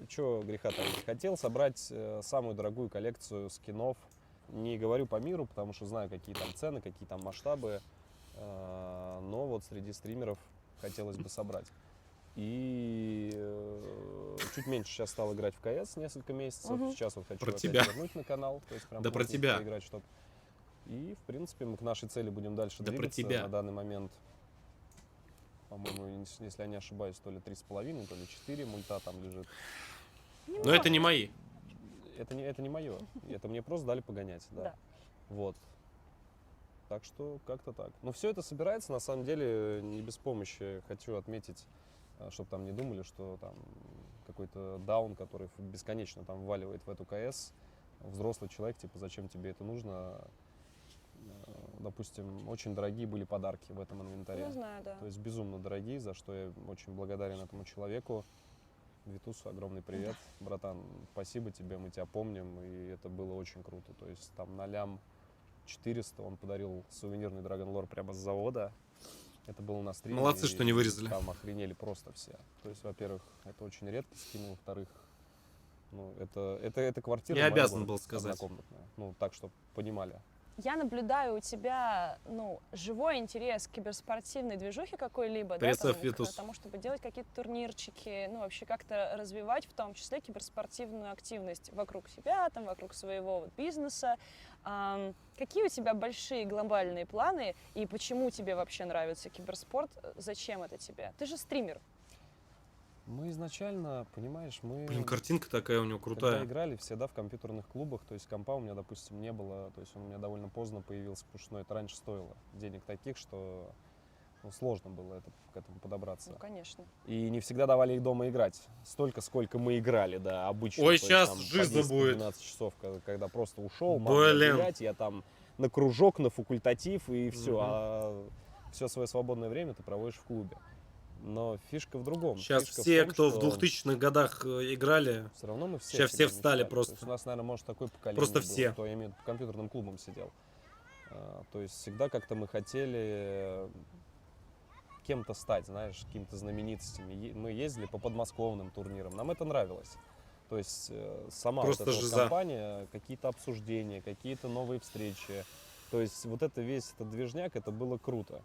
чего греха таить. Хотел собрать самую дорогую коллекцию скинов. Не говорю по миру, потому что знаю, какие там цены, какие там масштабы. Но вот среди стримеров хотелось бы собрать. И чуть меньше сейчас стал играть в КС несколько месяцев. Мгм. Сейчас вот хочу Про опять тебя. вернуть на канал. То есть прям Да про плотненько тебя. поиграть что-то. И, в принципе, мы к нашей цели будем дальше Да про двигаться. тебя. На данный момент, по-моему, если я не ошибаюсь, то ли 3,5, то ли 4 мульта там лежит. Но это не мои. Это не мое. Это мне просто дали погонять. Да. Да. Вот. Так что как-то так. Но все это собирается, на самом деле, не без помощи. Хочу отметить, чтобы там не думали, что там какой-то даун, который бесконечно там вваливает в эту КС, взрослый человек, типа, зачем тебе это нужно? Допустим, очень дорогие были подарки в этом инвентаре. Ну, знаю, да. То есть безумно дорогие, за что я очень благодарен этому человеку. Витусу огромный привет. Братан, спасибо тебе, мы тебя помним, и это было очень круто. То есть там на лям 400 он подарил сувенирный Dragon Lore прямо с завода. Это было на стриме. Молодцы, и что не вырезали. Там охренели просто все. То есть, во-первых, это очень редкий скин, во-вторых, это квартира. Я моя обязан вот был сказать. однокомнатная. Так, чтобы понимали. Я наблюдаю у тебя, живой интерес к киберспортивной движухе какой-либо, Привет, да, Витус. к тому, чтобы делать какие-то турнирчики, вообще как-то развивать, в том числе киберспортивную активность вокруг себя, там, вокруг своего вот бизнеса. Какие у тебя большие глобальные планы и почему тебе вообще нравится киберспорт? Зачем это тебе? Ты же стример. Мы изначально, понимаешь, Блин, картинка такая у него Когда крутая. играли всегда в компьютерных клубах, то есть компа у меня, допустим, не было, то есть он у меня довольно поздно появился, потому что это раньше стоило денег таких, что сложно было к этому подобраться. Ну, конечно. И не всегда давали их дома играть. Столько, сколько мы играли, да, обычно. Ой, то есть щас там по жизнь 10, будет. 12 часов, когда просто ушел, мама Блин. гулять, я там на кружок, на факультатив, и все. Мгм. А все свое свободное время ты проводишь в клубе. Но фишка в другом. Сейчас Фишка в все, том, кто в что 2000-х годах играли, все равно мы все Сейчас все сидим, встали мечтали. просто. То есть у нас, наверное, может такое поколение Просто было, все. кто, я имею в виду, по компьютерным клубам сидел. То есть всегда как-то мы хотели кем-то стать, знаешь, какими-то знаменитостями. Мы ездили по подмосковным турнирам, нам это нравилось. То есть сама Просто вот эта вот жиза. компания, какие-то обсуждения, какие-то новые встречи. То есть вот это весь этот движняк, это было круто.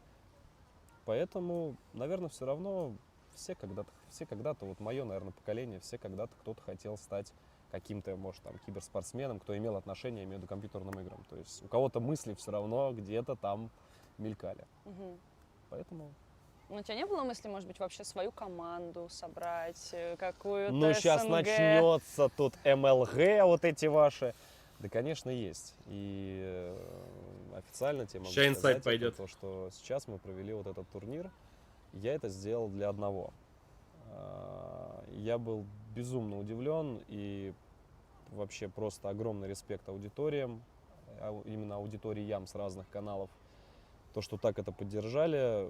Поэтому, наверное, все равно все когда-то, вот мое, наверное, поколение, все когда-то кто-то хотел стать каким-то, может, там, киберспортсменом, кто имел отношение, я имею в виду, к компьютерным играм. То есть у кого-то мысли все равно где-то там мелькали. Мгм. Поэтому... Ну, у тебя не было мысли, может быть, вообще свою команду собрать, какую-то Ну, сейчас СНГ? начнется тут МЛГ, вот эти ваши. Да, конечно, есть. И официально тебе могу Ща инсайт сказать, это пойдет. то, что сейчас мы провели вот этот турнир. Я это сделал для одного. Я был безумно удивлен и вообще просто огромный респект аудиториям, именно аудиториям с разных каналов. То, что так это поддержали,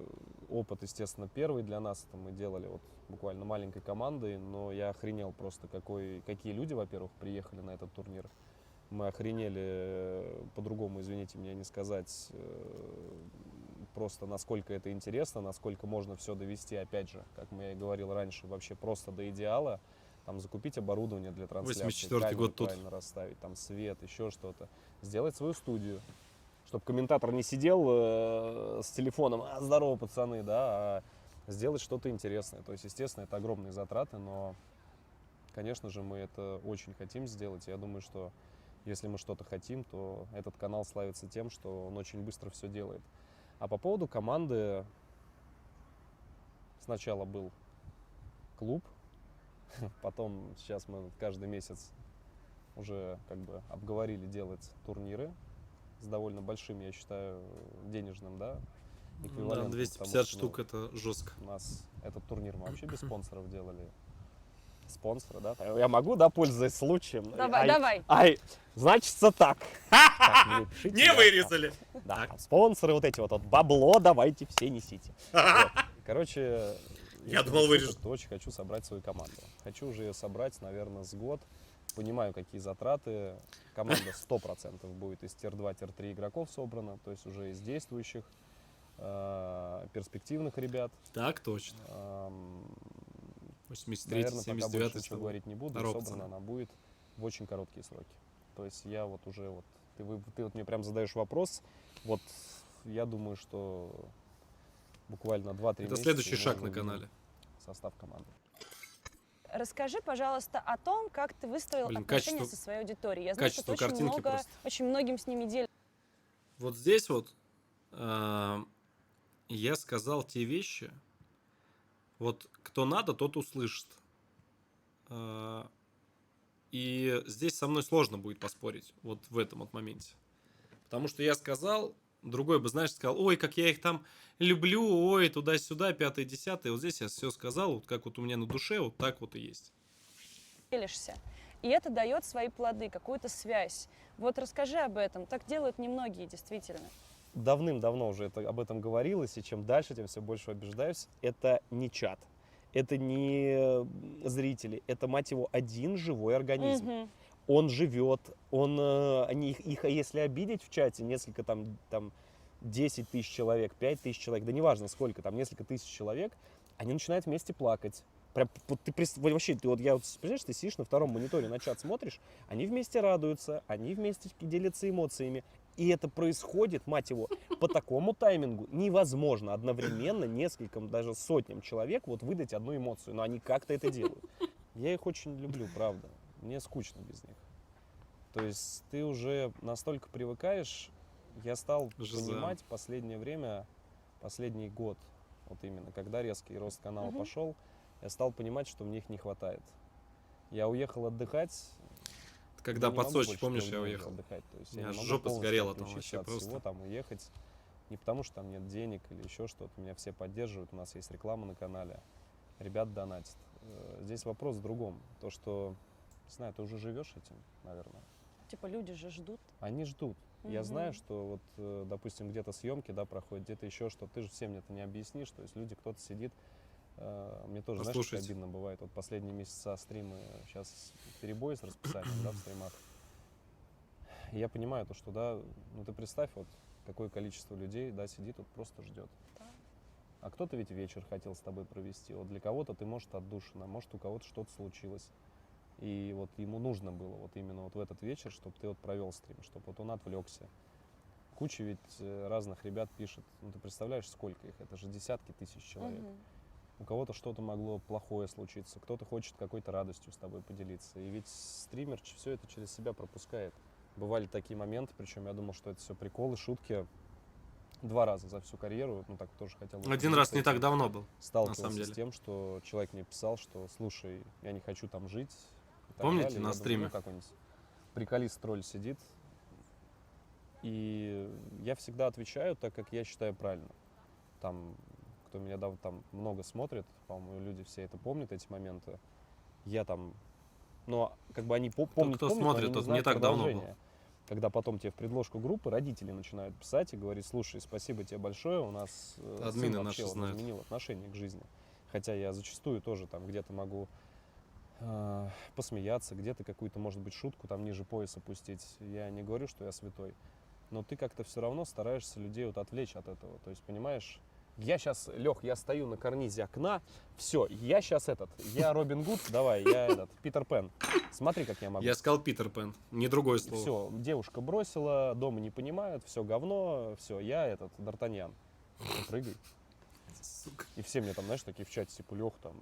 опыт, естественно, первый для нас. Это мы делали вот буквально маленькой командой, но я охренел просто, какие люди, во-первых, приехали на этот турнир. Мы охренели, по-другому, извините меня, не сказать, просто насколько это интересно, насколько можно все довести, опять же, как я и говорил раньше, вообще просто до идеала. Там закупить оборудование для трансляции, 84-й камеры год тут. правильно расставить, там свет, еще что-то. Сделать свою студию, чтобы комментатор не сидел с телефоном, здорово, пацаны, да, а сделать что-то интересное. То есть, естественно, это огромные затраты, но, конечно же, мы это очень хотим сделать. Я думаю, что если мы что-то хотим, то этот канал славится тем, что он очень быстро все делает. А по поводу команды, сначала был клуб, потом сейчас мы каждый месяц уже как бы обговорили делать турниры с довольно большим, я считаю, денежным, да, Да, эквивалентом. 250 потому что, штук это жестко. у нас этот турнир мы вообще без спонсоров делали. Спонсоры, да? Я могу, да, пользуясь случаем? Давай, давай. Значится так. Так, мне пишите, Не да. вырезали. Да, Так. спонсоры вот эти вот, бабло давайте все несите. Вот. Короче, Я если думал, без вырежут. шуток, то очень хочу собрать свою команду. Хочу уже ее собрать, наверное, с год. Понимаю, какие затраты. Команда 100% будет из тир-2, тир-3 игроков собрана, то есть уже из действующих, перспективных ребят. Так точно. 83-й, Наверное, пока больше 79-й. ничего говорить не буду. Здорово, Собрана пацаны. она будет в очень короткие сроки. То есть я вот уже вот ты вот мне прям задаешь вопрос. Вот я думаю, что буквально 2-3 месяца. Это следующий и шаг мы на увидим канале. состав команды. Расскажи, пожалуйста, о том, как ты выстроил Блин, отношения качество- со своей аудиторией. Я знаю, что ты качество картинки просто. очень многим с ними делишься. Вот здесь вот я сказал те вещи, вот кто надо, тот услышит. И здесь со мной сложно будет поспорить вот в этом вот моменте. Потому что я сказал, другой бы, знаешь, сказал, ой, как я их там люблю, ой, туда-сюда, 5-10. Вот здесь я все сказал, вот как вот у меня на душе, вот так вот и есть. И это дает свои плоды, какую-то связь. Вот расскажи об этом. Так делают немногие, действительно. Давным-давно уже об этом говорилось, и чем дальше, тем все больше убеждаюсь. Это не чат, это не зрители, это, мать его, один живой организм. Мгм. Он живет, их если обидеть в чате, несколько там 10 тысяч человек, 5 тысяч человек, да неважно сколько, там несколько тысяч человек, они начинают вместе плакать. Прям, вот вообще, представляешь, ты сидишь на втором мониторе, на чат смотришь, они вместе радуются, они вместе делятся эмоциями. И это происходит, мать его, по такому таймингу невозможно одновременно нескольким, даже сотням человек вот выдать одну эмоцию, но они как-то это делают. Я их очень люблю, правда. Мне скучно без них. То есть ты уже настолько привыкаешь, я стал Жиза. понимать последнее время, последний год, вот именно, когда резкий рост канала пошел, я стал понимать, что мне их не хватает. Я уехал отдыхать. Когда я не под могу Сочи, больше помнишь, я целый день уехал? отдыхать. То есть У я меня не могу жопа полностью сгорела там отключиться вообще от всего, просто. там уехать. Не потому, что там нет денег или еще что-то. Меня все поддерживают, у нас есть реклама на канале. Ребят донатят. Здесь вопрос в другом. То, что, не знаю, ты уже живешь этим, наверное. Типа люди же ждут. Они ждут. Я Мгм. знаю, что вот, допустим, где-то съемки, да, проходят, где-то еще что. Ты же всем это не объяснишь. То есть люди, кто-то сидит. Мне тоже, знаешь, как Послушайте. обидно бывает. Вот последние месяца стримы, сейчас перебои с расписанием, да, в стримах. И я понимаю то, что, да, ну ты представь, вот какое количество людей, да, сидит, вот просто ждет. Да. А кто-то ведь вечер хотел с тобой провести. Вот для кого-то ты, может, отдушина, может, у кого-то что-то случилось. И вот ему нужно было вот именно вот в этот вечер, чтобы ты вот провел стрим, чтобы вот он отвлекся. Куча ведь разных ребят пишет. Ну, ты представляешь, сколько их? Это же десятки тысяч человек. У кого-то что-то могло плохое случиться, кто-то хочет какой-то радостью с тобой поделиться. И ведь стример все это через себя пропускает. Бывали такие моменты, причем я думал, что это все приколы, шутки. 2 раза за всю карьеру, ну так тоже хотел бы Один раз не так давно был. сталкивался самом с деле. тем, что человек мне писал, что слушай, я не хочу там жить. И так Помните, далее. на Я стриме? Думаю, ну, какой-нибудь приколист тролль сидит. И я всегда отвечаю так, как я считаю правильно. Там, кто меня там много смотрит, по-моему, люди все это помнят, эти моменты. Я там, но как бы они помнят, кто но смотрит, они тот не знают так давно продолжение. Когда потом тебе в предложку группы родители начинают писать и говорить: слушай, спасибо тебе большое, у нас Админы сын наши вообще он знают. изменил отношение к жизни. Хотя я зачастую тоже там где-то могу посмеяться, где-то какую-то, может быть, шутку там ниже пояса пустить. Я не говорю, что я святой. Но ты как-то все равно стараешься людей вот отвлечь от этого. То есть, понимаешь, я сейчас, Лех, я стою на карнизе окна, все, я сейчас я Робин Гуд, давай, я Питер Пен. Смотри, как я могу. Я сказал Питер Пен, не другое слово. Все, девушка бросила, дома не понимают, все говно, все, я Д'Артаньян. Прыгай. Сука. И все мне там, знаешь, такие в чате, типа, Лех, там,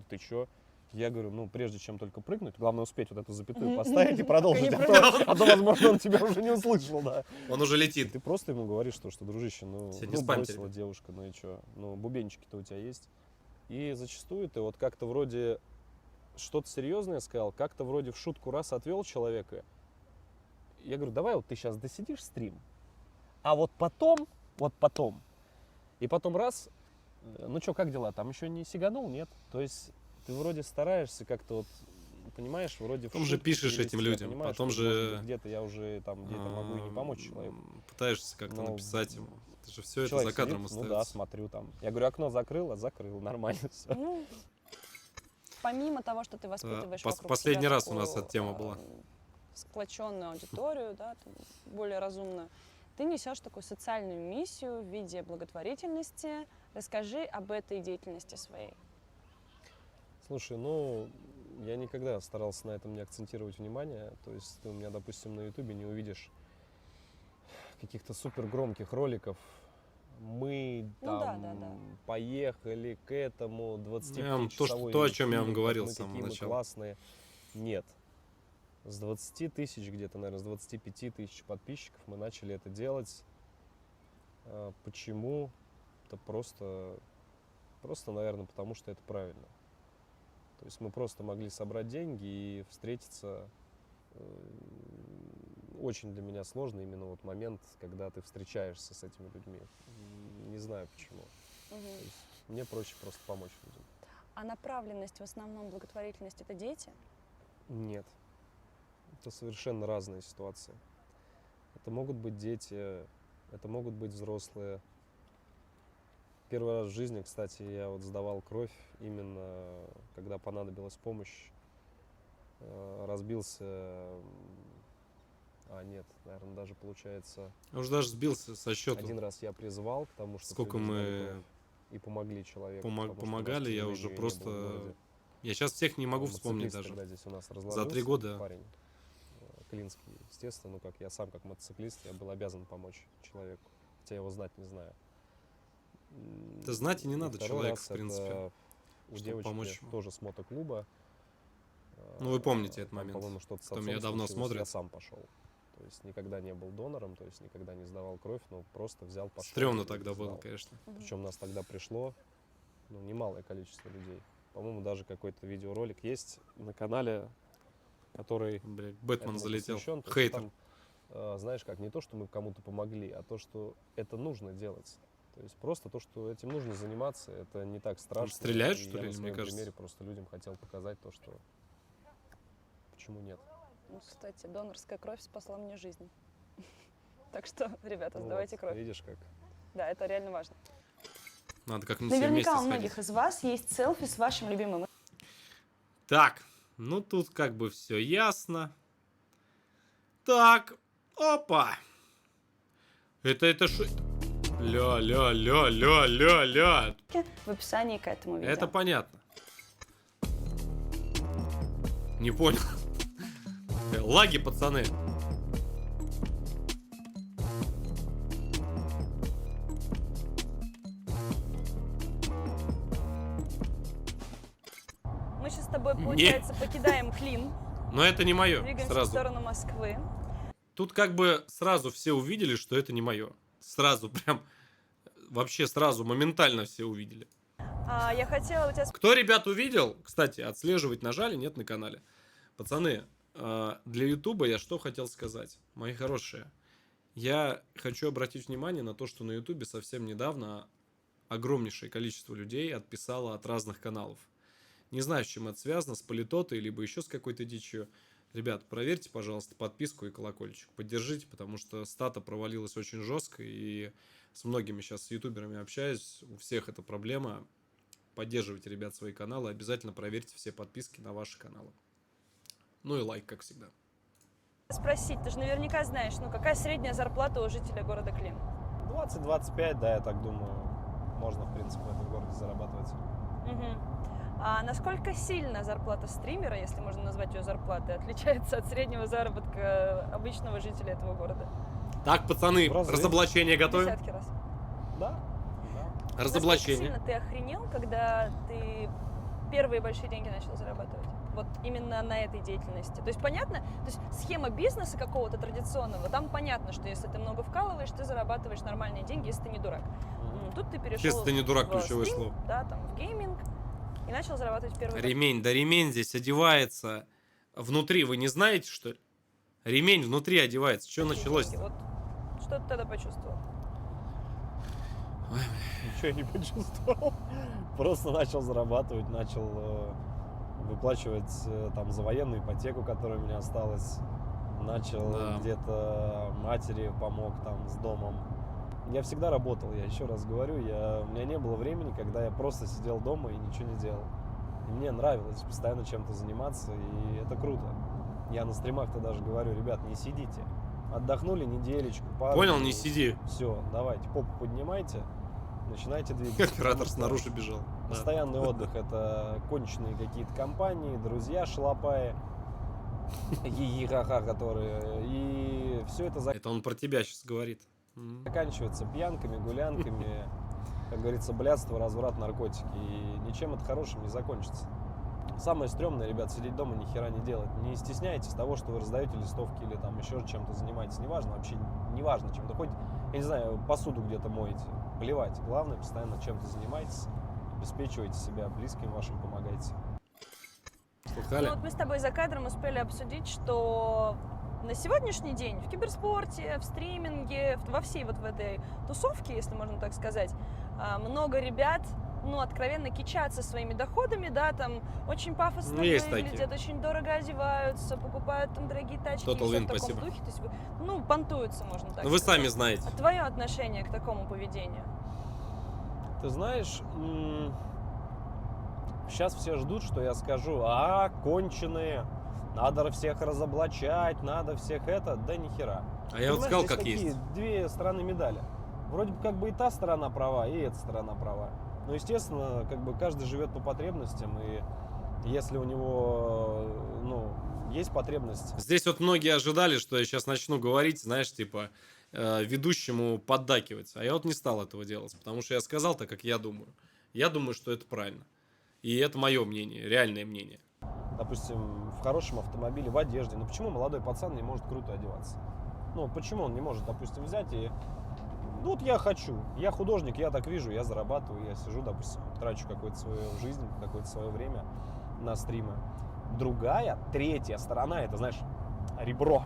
ты чё? Я говорю, ну, прежде чем только прыгнуть, главное успеть вот эту запятую поставить и продолжить, а то, возможно, он тебя уже не услышал, да. Он уже И летит. ты просто ему говоришь, что дружище, Тебя не спамьте, бросила ребят. девушка, ну и чё? Ну, бубенчики-то у тебя есть. И зачастую ты вот как-то вроде что-то серьезное сказал, как-то вроде в шутку раз отвел человека. Я говорю, давай вот ты сейчас досидишь стрим, а вот потом, и потом раз, ну чё, как дела, там еще не сиганул, нет? То есть ты вроде стараешься как-то вот, понимаешь, вроде в Потом же шутку пишешь перевести, этим я людям, понимаю, потом что, может же, быть, где-то я уже там где-то могу и не помочь человеку. Пытаешься как-то Но написать ему. Это же все это Человек за кадром сидит, ну да, остается. смотрю там. Я говорю, окно закрыл, нормально все. Ну, помимо того, что ты воспитываешь вокруг последний себя раз у нас такую, эта тема была. сплоченную аудиторию, да, там, более разумную, ты несешь такую социальную миссию в виде благотворительности. Расскажи об этой деятельности своей. Слушай, ну, я никогда старался на этом не акцентировать внимание. То есть ты у меня, допустим, на Ютубе не увидишь каких-то супер громких роликов. Мы Ну там да. поехали к этому Я вам 25-часовой то, о чем я вам вечеринке, говорил мы с самого какие мы начала. классные. Нет. С 20 тысяч где-то, наверное, с 25 тысяч подписчиков мы начали это делать. Почему? Это просто, наверное, потому что это правильно. То есть мы просто могли собрать деньги и встретиться. Очень для меня сложно именно вот момент, когда ты встречаешься с этими людьми. Не знаю почему. То есть мне проще просто помочь людям. А направленность в основном благотворительность — это дети? Нет. Это совершенно разные ситуации. Это могут быть дети, это могут быть взрослые. Первый раз в жизни, кстати, я вот сдавал кровь именно когда понадобилась помощь. Разбился, нет, наверное, даже получается, Я уже даже сбился со счету. один раз я призвал к тому, что Сколько люди сдали мы кровь и помогли человеку. потому что у нас, помогали, к я сожалению, уже не было в просто... городе. Я сейчас всех не могу Мотоциклист вспомнить даже. тогда здесь у нас За 3 разложился, года. парень Клинский, естественно, ну как я сам как мотоциклист, я был обязан помочь человеку, хотя я его знать не знаю. Да знать и не И надо второй человека, раз в принципе, это у чтобы девочки помочь ему. тоже с мотоклуба. Ну, вы помните этот Там, момент, по-моему, что-то с кто отцом меня давно случилось, смотрит. я сам пошел. То есть никогда не был донором, то есть никогда не сдавал кровь, но просто взял, пошел. Стрёмно и тогда было, сдал. конечно. Причем нас тогда пришло немалое количество людей. По-моему, даже какой-то видеоролик есть на канале, который Блядь, Бэтмен этому залетел. посвящен. То есть Хейтер. там, знаешь как, не то, что мы кому-то помогли, а то, что это нужно делать. То есть просто то, что этим нужно заниматься, это не так страшно. стреляют, И что я ли, на мне своем кажется? примере просто людям хотел показать то, что почему нет. Ну, кстати, донорская кровь спасла мне жизнь. Так что, ребята, Ну сдавайте вот, кровь. видишь как. Да, это реально важно. Надо как-нибудь все вместе Наверняка у многих сходить. из вас есть селфи с вашим любимым. Так, ну тут как бы все ясно. Так, опа. Это что? Ля. в описании к этому видео. Это понятно. Не понял. Лаги, пацаны. Мы сейчас с тобой, получается, покидаем Клин, Но это не мое. двигаемся в Сразу. сторону Москвы. Тут как бы сразу все увидели, что это не мое. Сразу прям. Вообще сразу, моментально все увидели. Я хотела у тебя Кто, ребят, увидел? Кстати, отслеживать нажали, нет на канале. Пацаны, для Ютуба я что хотел сказать? Мои хорошие. Я хочу обратить внимание на то, что на Ютубе совсем недавно огромнейшее количество людей отписало от разных каналов. Не знаю, с чем это связано, с политотой, либо еще с какой-то дичью. Ребят, проверьте, пожалуйста, подписку и колокольчик. Поддержите, потому что стата провалилась очень жестко. И с многими сейчас с ютуберами общаюсь. У всех эта проблема. Поддерживайте, ребят, свои каналы. Обязательно проверьте все подписки на ваши каналы. Ну и лайк, как всегда. спросить, ты же наверняка знаешь, ну какая средняя зарплата у жителя города Клин? 20-25, да, я так думаю, можно, в принципе, в этом городе зарабатывать. А насколько сильно зарплата стримера, если можно назвать ее зарплатой, отличается от среднего заработка обычного жителя этого города? Так, пацаны, В разы. разоблачение готовим? Десятки раз. Да. Разоблачение. Насколько сильно ты охренел, когда ты первые большие деньги начал зарабатывать? Вот именно на этой деятельности. То есть понятно, то есть схема бизнеса какого-то традиционного, там понятно, что если ты много вкалываешь, ты зарабатываешь нормальные деньги, если ты не дурак. Тут ты перешел Если ты не дурак, в ключевое стрим, слово. да, там в гейминг и начал зарабатывать первые. Ремень, да ремень здесь одевается внутри, вы не знаете, что ли? Ремень внутри одевается. Что началось? Вот что ты тогда почувствовал? Ничего я не почувствовал. Просто начал зарабатывать, начал выплачивать там за военную ипотеку, которая у меня осталась. Начал Да. где-то матери помог там с домом. Я всегда работал, я еще раз говорю, у меня не было времени, когда я просто сидел дома и ничего не делал. И мне нравилось постоянно чем-то заниматься, и это круто. Я на стримах-то даже говорю, ребят, не сидите. Отдохнули неделечку, пару Понял, дней. не сиди. Все, давайте, попу поднимайте, начинайте двигаться. Оператор Потому что снаружи бежал. Да. Постоянный отдых — это конченые какие-то компании, друзья шалопаи, хи-хи-ха-ха, которые. И все это Это он про тебя сейчас говорит. заканчивается пьянками, гулянками, как говорится, блядство, разврат, наркотики. И ничем это хорошим не закончится. Самое стрёмное, ребят, сидеть дома ни хера не делать. Не стесняйтесь того, что вы раздаете листовки или там еще чем-то занимаетесь. Неважно, вообще неважно чем-то. Хоть, я не знаю, посуду где-то моете. Плевать. Главное, постоянно чем-то занимайтесь. Обеспечивайте себя, близким вашим помогайте. Слыхали? Ну вот мы с тобой за кадром успели обсудить, что на сегодняшний день в киберспорте, в стриминге, во всей вот в этой тусовке, если можно так сказать, много ребят, ну, откровенно кичатся своими доходами, да, там очень пафосно Есть выглядят, такие. очень дорого одеваются, покупают там дорогие тачки, Total и всё Win, в таком спасибо. духе, то есть, ну, понтуются, можно так Ну вы сказать. сами знаете. А твое отношение к такому поведению? Ты знаешь, сейчас все ждут, что я скажу, конченые, надо всех разоблачать, надо всех это, да ни хера. А я вот Понимаешь, сказал, здесь как такие есть. две стороны медали. Вроде бы как бы и та сторона права, и эта сторона права. Но, естественно, как бы каждый живет по потребностям, и если у него, есть потребность. Здесь вот многие ожидали, что я сейчас начну говорить, знаешь, типа, ведущему поддакивать. А я вот не стал этого делать, потому что я сказал так, как я думаю. Я думаю, что это правильно. И это мое мнение, реальное мнение. Допустим, в хорошем автомобиле, в одежде. Ну почему молодой пацан не может круто одеваться? Ну почему он не может, допустим, взять и... Ну вот я хочу, я художник, я так вижу, я зарабатываю, я сижу, допустим, трачу какую-то свою жизнь, какое-то свое время на стримы. Другая, третья сторона, это, знаешь, ребро.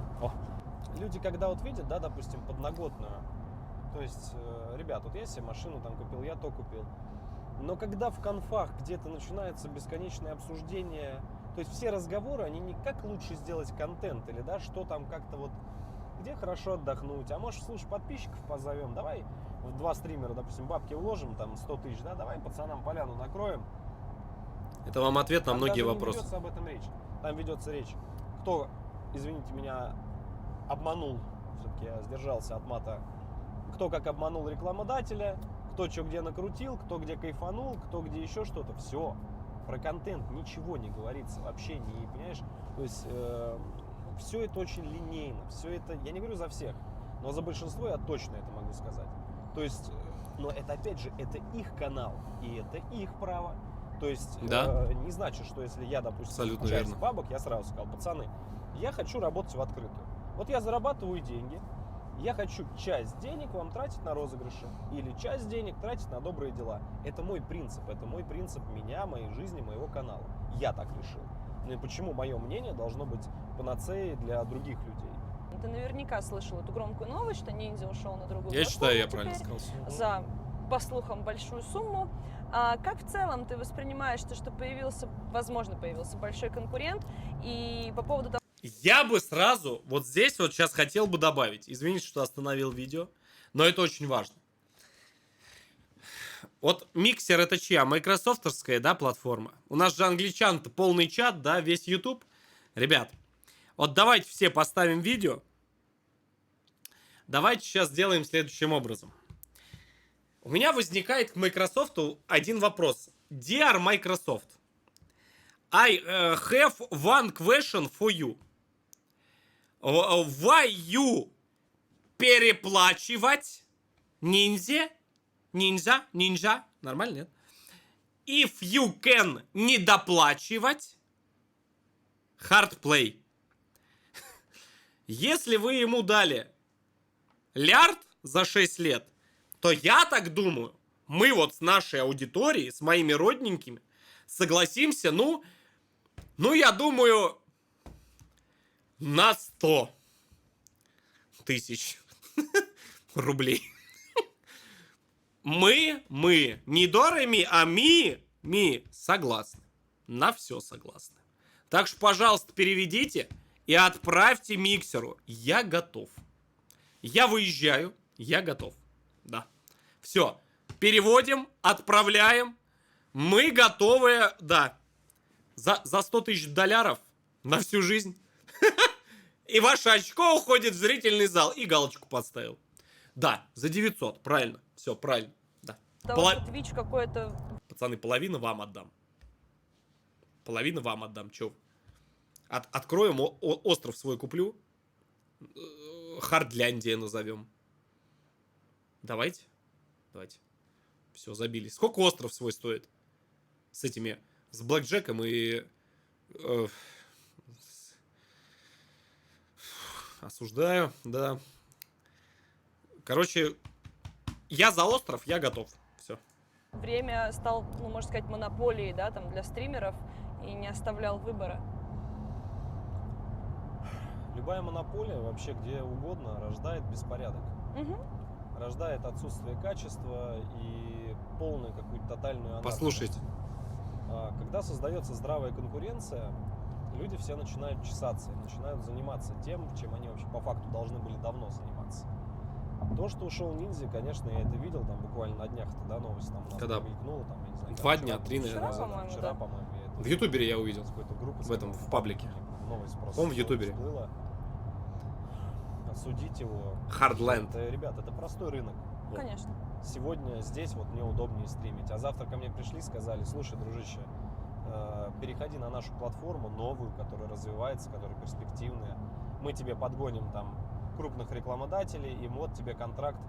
Люди, когда вот видят, да, допустим, подноготную, то есть, ребят, вот я себе машину там купил, я то купил. Но когда в конфах где-то начинается бесконечное обсуждение, то есть все разговоры, они не как лучше сделать контент, или да, что там как-то вот, где хорошо отдохнуть, а может, слушай, подписчиков позовем, давай в 2 стримера, допустим, бабки уложим, там 100 тысяч, да, давай пацанам поляну накроем. Это вам ответ на Там многие даже вопросы. Не ведется об этом речь. Там ведется речь. Кто, извините меня, обманул, все-таки я сдержался от мата кто как обманул рекламодателя, кто что где накрутил, кто где кайфанул, кто где еще что-то. Все. Про контент ничего не говорится, вообще не, понимаешь? То есть все это очень линейно, все это, я не говорю за всех, но за большинство я точно это могу сказать. То есть, но это опять же, это их канал, и это их право. То есть Да. не значит, что если я, допустим, Абсолютно часть верно. бабок, я сразу сказал, пацаны, я хочу работать в открытую. Вот я зарабатываю деньги, я хочу часть денег вам тратить на розыгрыши или часть денег тратить на добрые дела. Это мой принцип меня, моей жизни, моего канала. Я так решил. Ну и почему мое мнение должно быть панацеей для других людей? Ты наверняка слышал эту громкую новость, что ниндзя ушел на другую Я считаю, я платформу правильно теперь сказал. за, по слухам, большую сумму. А как в целом ты воспринимаешь то, что появился, возможно, появился большой конкурент, и по поводу того, Я бы сразу вот здесь вот сейчас хотел бы добавить. Извините, что остановил видео, но это очень важно. Вот миксер это чья? Майкрософтовская, да, платформа? У нас же англичан-то полный чат, да, весь YouTube. Ребят, вот давайте все поставим видео. Давайте сейчас сделаем следующим образом. У меня возникает к Microsoft один вопрос. Dear Microsoft, I have one question for you. Why you переплачивать ниндзя? Ninja? Нормально, нет? If you can не доплачивать, hard play. Если вы ему дали лярд за 6 лет, то я так думаю, мы вот с нашей аудиторией, с моими родненькими, согласимся, ну я думаю, на 100 тысяч рублей. Мы, не Дорами, а ми согласны. На все согласны. Так что, пожалуйста, переведите и отправьте миксеру. Я готов. Я выезжаю, я готов. Да. Все. Переводим, отправляем. Мы готовы, да. За 100 тысяч долларов на всю жизнь. И ваше очко уходит в зрительный зал. И галочку подставил. Да, за 900, правильно. Все, правильно. Да. что Twitch какой-то... Пацаны, половину вам отдам. Половину вам отдам. Че? Откроем, остров свой куплю. Хардляндия назовем. Давайте. Все, забились. Сколько остров свой стоит? С этими... С блэкджеком и... осуждаю, да. Короче, я за остров, я готов. Все. Время стал, ну, можно сказать, монополией, да, там, для стримеров, и не оставлял выбора. Любая монополия вообще где угодно рождает беспорядок. Рождает отсутствие качества и полную какую-то тотальную анархию. Послушайте. Когда создается здравая конкуренция, люди все начинают чесаться, начинают заниматься тем, чем они вообще по факту должны были давно заниматься. То, что ушел ниндзя, конечно, я это видел, там буквально на днях, да, новость там Когда? Мелькнула, там, я не знаю. 2 дня, 3, наверное. Вчера, да. по-моему, я это В Ютубере я увидел. с какой-то группы. В этом, в паблике. Новость просто. По-моему, в Ютубере. всплыла. Осудить его. Hardland. Это, ребят, это простой рынок. Вот. Конечно. Сегодня здесь вот мне удобнее стримить. А завтра ко мне пришли, сказали: слушай, дружище, переходи на нашу платформу новую, которая развивается, которая перспективная. Мы тебе подгоним там крупных рекламодателей, и вот тебе контракт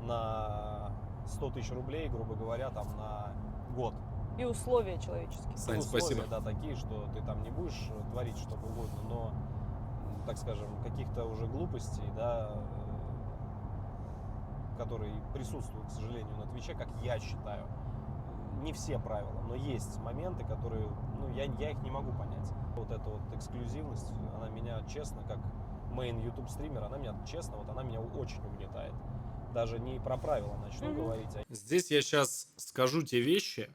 на 100 тысяч рублей, грубо говоря, там на год. И условия человеческие. Сань, Условия, спасибо. да, такие, что ты там не будешь творить что угодно, но, так скажем, каких-то уже глупостей, да, которые присутствуют, к сожалению, на Твиче, как я считаю. Не все правила, но есть моменты, которые, ну, я их не могу понять. Вот эта вот эксклюзивность, она меня, честно, как мейн YouTube стример, она меня, честно, вот она меня очень угнетает. Даже не про правила начну говорить, а Здесь я сейчас скажу те вещи,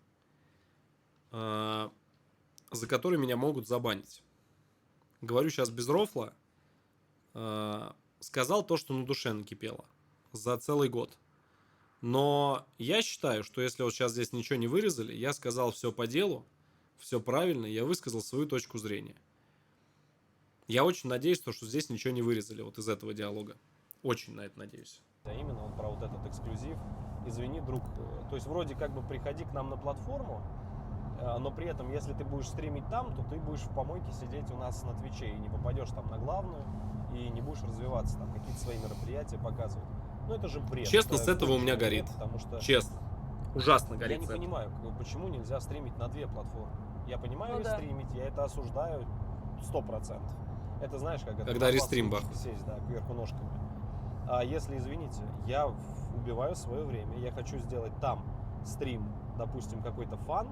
за которые меня могут забанить. Говорю сейчас без рофла. Сказал то, что на душе накипело. За целый год. Но я считаю, что если вот сейчас здесь ничего не вырезали, я сказал все по делу, все правильно, я высказал свою точку зрения. Я очень надеюсь, что здесь ничего не вырезали вот из этого диалога. Очень на это надеюсь. А именно вот про вот этот эксклюзив. Извини, друг. То есть вроде как бы приходи к нам на платформу, но при этом, если ты будешь стримить там, то ты будешь в помойке сидеть у нас на Твиче и не попадешь там на главную, и не будешь развиваться, там какие-то свои мероприятия показывать. Ну это же бред. Честно, Это с этого у меня конченый горит. бред, потому что Честно. Ужасно я горит. не с этого. понимаю, почему нельзя стримить на две платформы. Я понимаю Ну да. рестримить, я это осуждаю 100%. Это знаешь, как это... Когда на рестрим платформе бахнет. сесть, да, кверху ножками. А если, извините, я убиваю свое время, я хочу сделать там стрим, допустим, какой-то фан,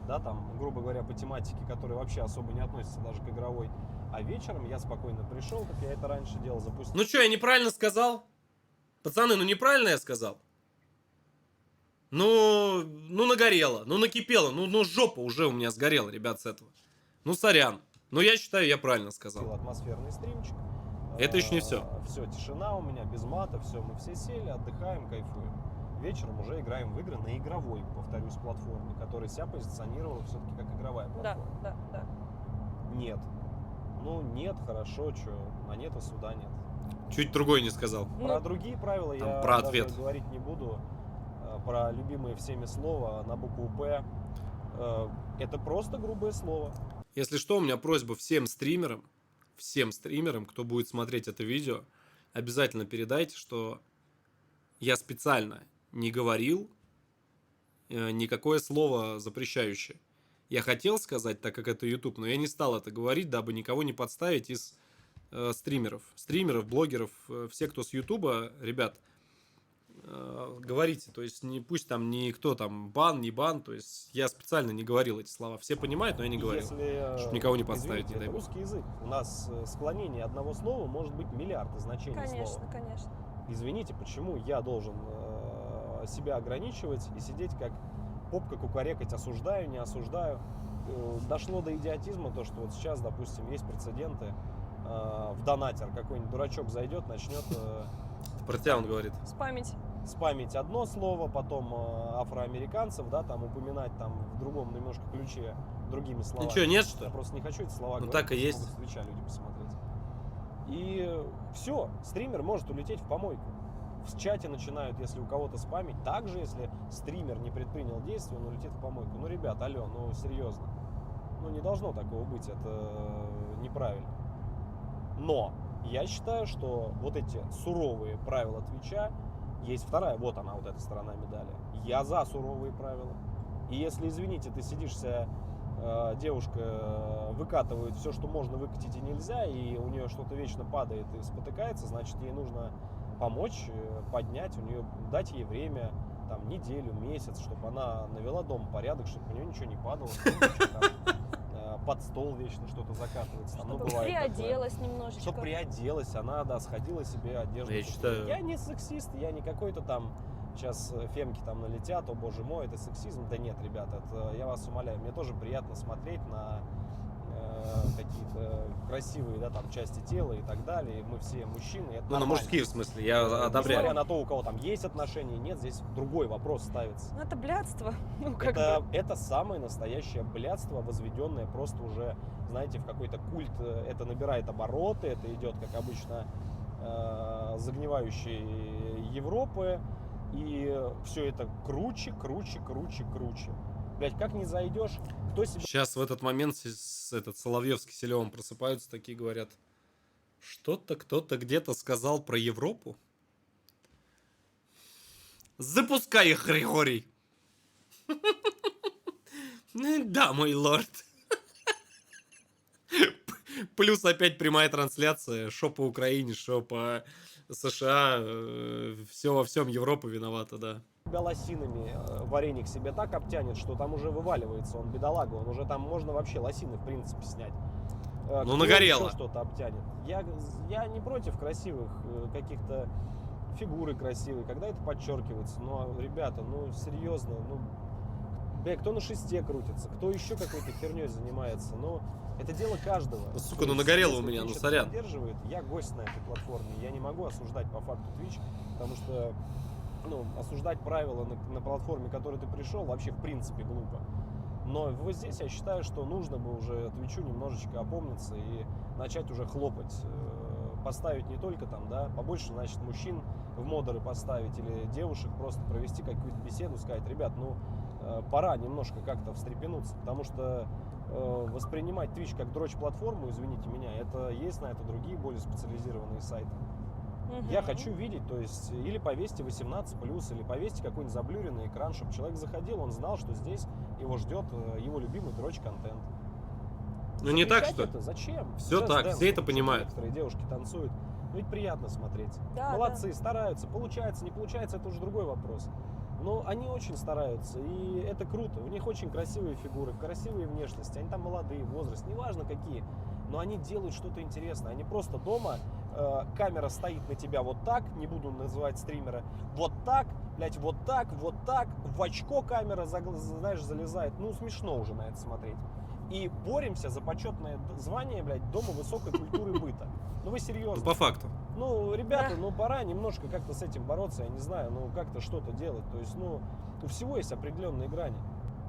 да, там, грубо говоря, по тематике, которая вообще особо не относится даже к игровой, а вечером я спокойно пришел, как я это раньше делал, запустил. Ну что, я неправильно сказал? Пацаны, ну неправильно я сказал? Ну нагорело, ну накипело, ну жопа уже у меня сгорела, ребят, с этого. Ну сорян. Но я считаю, я правильно сказал. Атмосферный стримчик. Это еще не все. Все, тишина у меня, без мата, все, мы все сели, отдыхаем, кайфуем. Вечером уже играем в игры на игровой, повторюсь, платформе, которая себя позиционировала все-таки как игровая Да, платформа. да. Нет. Ну, нет, хорошо, что, на нет и суда нет. Чуть другой не сказал. Ну, Про другие правила там я про даже ответ. говорить не буду. Про любимые всеми слова на букву «П». Это просто грубое слово. Если что, у меня просьба всем стримерам, кто будет смотреть это видео, обязательно передайте, что я специально не говорил никакое слово запрещающее. Я хотел сказать, так как это YouTube, но я не стал это говорить, дабы никого не подставить из стримеров. Стримеров, блогеров, все, кто с YouTube, ребят, говорите, то есть не пусть там никто там бан, не бан, то есть я специально не говорил эти слова. Все понимают, но я не говорил. Если, Чтоб никого не подставить, извините, не дай это бог. русский язык. У нас склонение одного слова может быть миллиарды значений Конечно, слова. конечно. Извините, почему я должен себя ограничивать и сидеть как попка кукарекать, осуждаю, не осуждаю. Дошло до идиотизма то, что вот сейчас, допустим, есть прецеденты, в донатер какой-нибудь дурачок зайдет, начнет Про тебя он говорит. Спамить. спамить одно слово, потом афроамериканцев, да, там упоминать там в другом немножко ключе, другими словами. Ничего, нет, что Я ли? просто не хочу эти слова Ну, говорить, так и потому есть. что могут с Твича люди посмотреть. И все, стример может улететь в помойку. В чате начинают, если у кого-то спамить. Также, если стример не предпринял действия, он улетит в помойку. Ну, ребят, алло, ну серьезно. Ну, не должно такого быть, это неправильно. Но я считаю, что вот эти суровые правила Твича, есть вторая, вот она, вот эта сторона медали. Я за суровые правила. И если, извините, ты сидишься, девушка выкатывает все, что можно выкатить и нельзя, и у нее что-то вечно падает и спотыкается, значит, ей нужно помочь, поднять, у нее, дать ей время, там, неделю, месяц, чтобы она навела дома порядок, чтобы у нее ничего не падало, под стол вечно что-то закатывается. Там, ну, Чтобы бывает такое. приоделась немножечко. Чтобы приоделась, она, да, сходила себе одежду. Я купила. считаю- Я не сексист, я не какой-то там, сейчас фемки там налетят, о боже мой, это сексизм. Да нет, ребята, это, я вас умоляю, мне тоже приятно смотреть на какие-то красивые, да, там, части тела и так далее. Мы все мужчины, это Ну, на нормально. мужские, в смысле, я Несмотря одобряю. на то, у кого там есть отношения, нет, здесь другой вопрос ставится. Ну, это блядство. Ну, как Это, бы. это самое настоящее блядство, возведенное просто уже, знаете, в какой-то культ. Это набирает обороты, это идет, как обычно, загнивающей Европы. И все это круче. Блять, как не зайдешь, кто себе Сейчас в этот момент этот Соловьев с Киселевым просыпаются, такие говорят, что-то кто-то где-то сказал про Европу. Запускай их, Григорий. Да, мой лорд. Плюс опять прямая трансляция, шо по Украине, шо по США, все во всем Европа виновата, да. лосинами вареник себе так обтянет, что там уже вываливается он, бедолага, он уже там можно вообще лосины в принципе снять. Кто нагорело. еще что-то обтянет. Я не против красивых каких-то фигуры красивые, когда это подчеркивается, но, ребята, ну серьезно, ну, кто на шесте крутится, кто еще какой-то херней занимается, ну, это дело каждого. Ну, сука, То ну, есть, нагорело если у меня, Twitch ну, это сорян. поддерживает, я гость на этой платформе, я не могу осуждать по факту Twitch, потому что, ну, осуждать правила на платформе, к которой ты пришел, вообще в принципе глупо. Но вот здесь я считаю, что нужно бы уже Твичу немножечко опомниться и начать уже хлопать поставить не только там, да, побольше, значит, мужчин в модеры поставить или девушек, просто провести какую-то беседу, сказать, ребят, ну, пора немножко как-то встрепенуться, потому что воспринимать Twitch как дрочь-платформу, извините меня, это есть на это другие более специализированные сайты. Я хочу видеть, то есть, или повесьте 18+, или повесьте какой-нибудь заблюренный экран, чтобы человек заходил, он знал, что здесь его ждет его любимый дрочь-контент. Ну не так, Запрещать что... это зачем? Всё Just так, Dance, все это почему понимают. Некоторые девушки танцуют. Ну ведь приятно смотреть. Да, Молодцы, стараются, получается, не получается, это уже другой вопрос. Но они очень стараются, и это круто. У них очень красивые фигуры, красивые внешности. Они там молодые, возраст, неважно какие. Но они делают что-то интересное. Они просто дома, камера стоит на тебя вот так, не буду называть стримера, вот так, блядь, вот так, в очко камера, знаешь, залезает. Ну, смешно уже на это смотреть. И боремся за почетное звание, блядь, Дома высокой культуры быта. Ну вы Ну, серьезно? по факту. Ну, ребята, Да. ну пора немножко как-то с этим бороться, я не знаю, ну как-то что-то делать. То есть, ну, у всего есть определенные грани.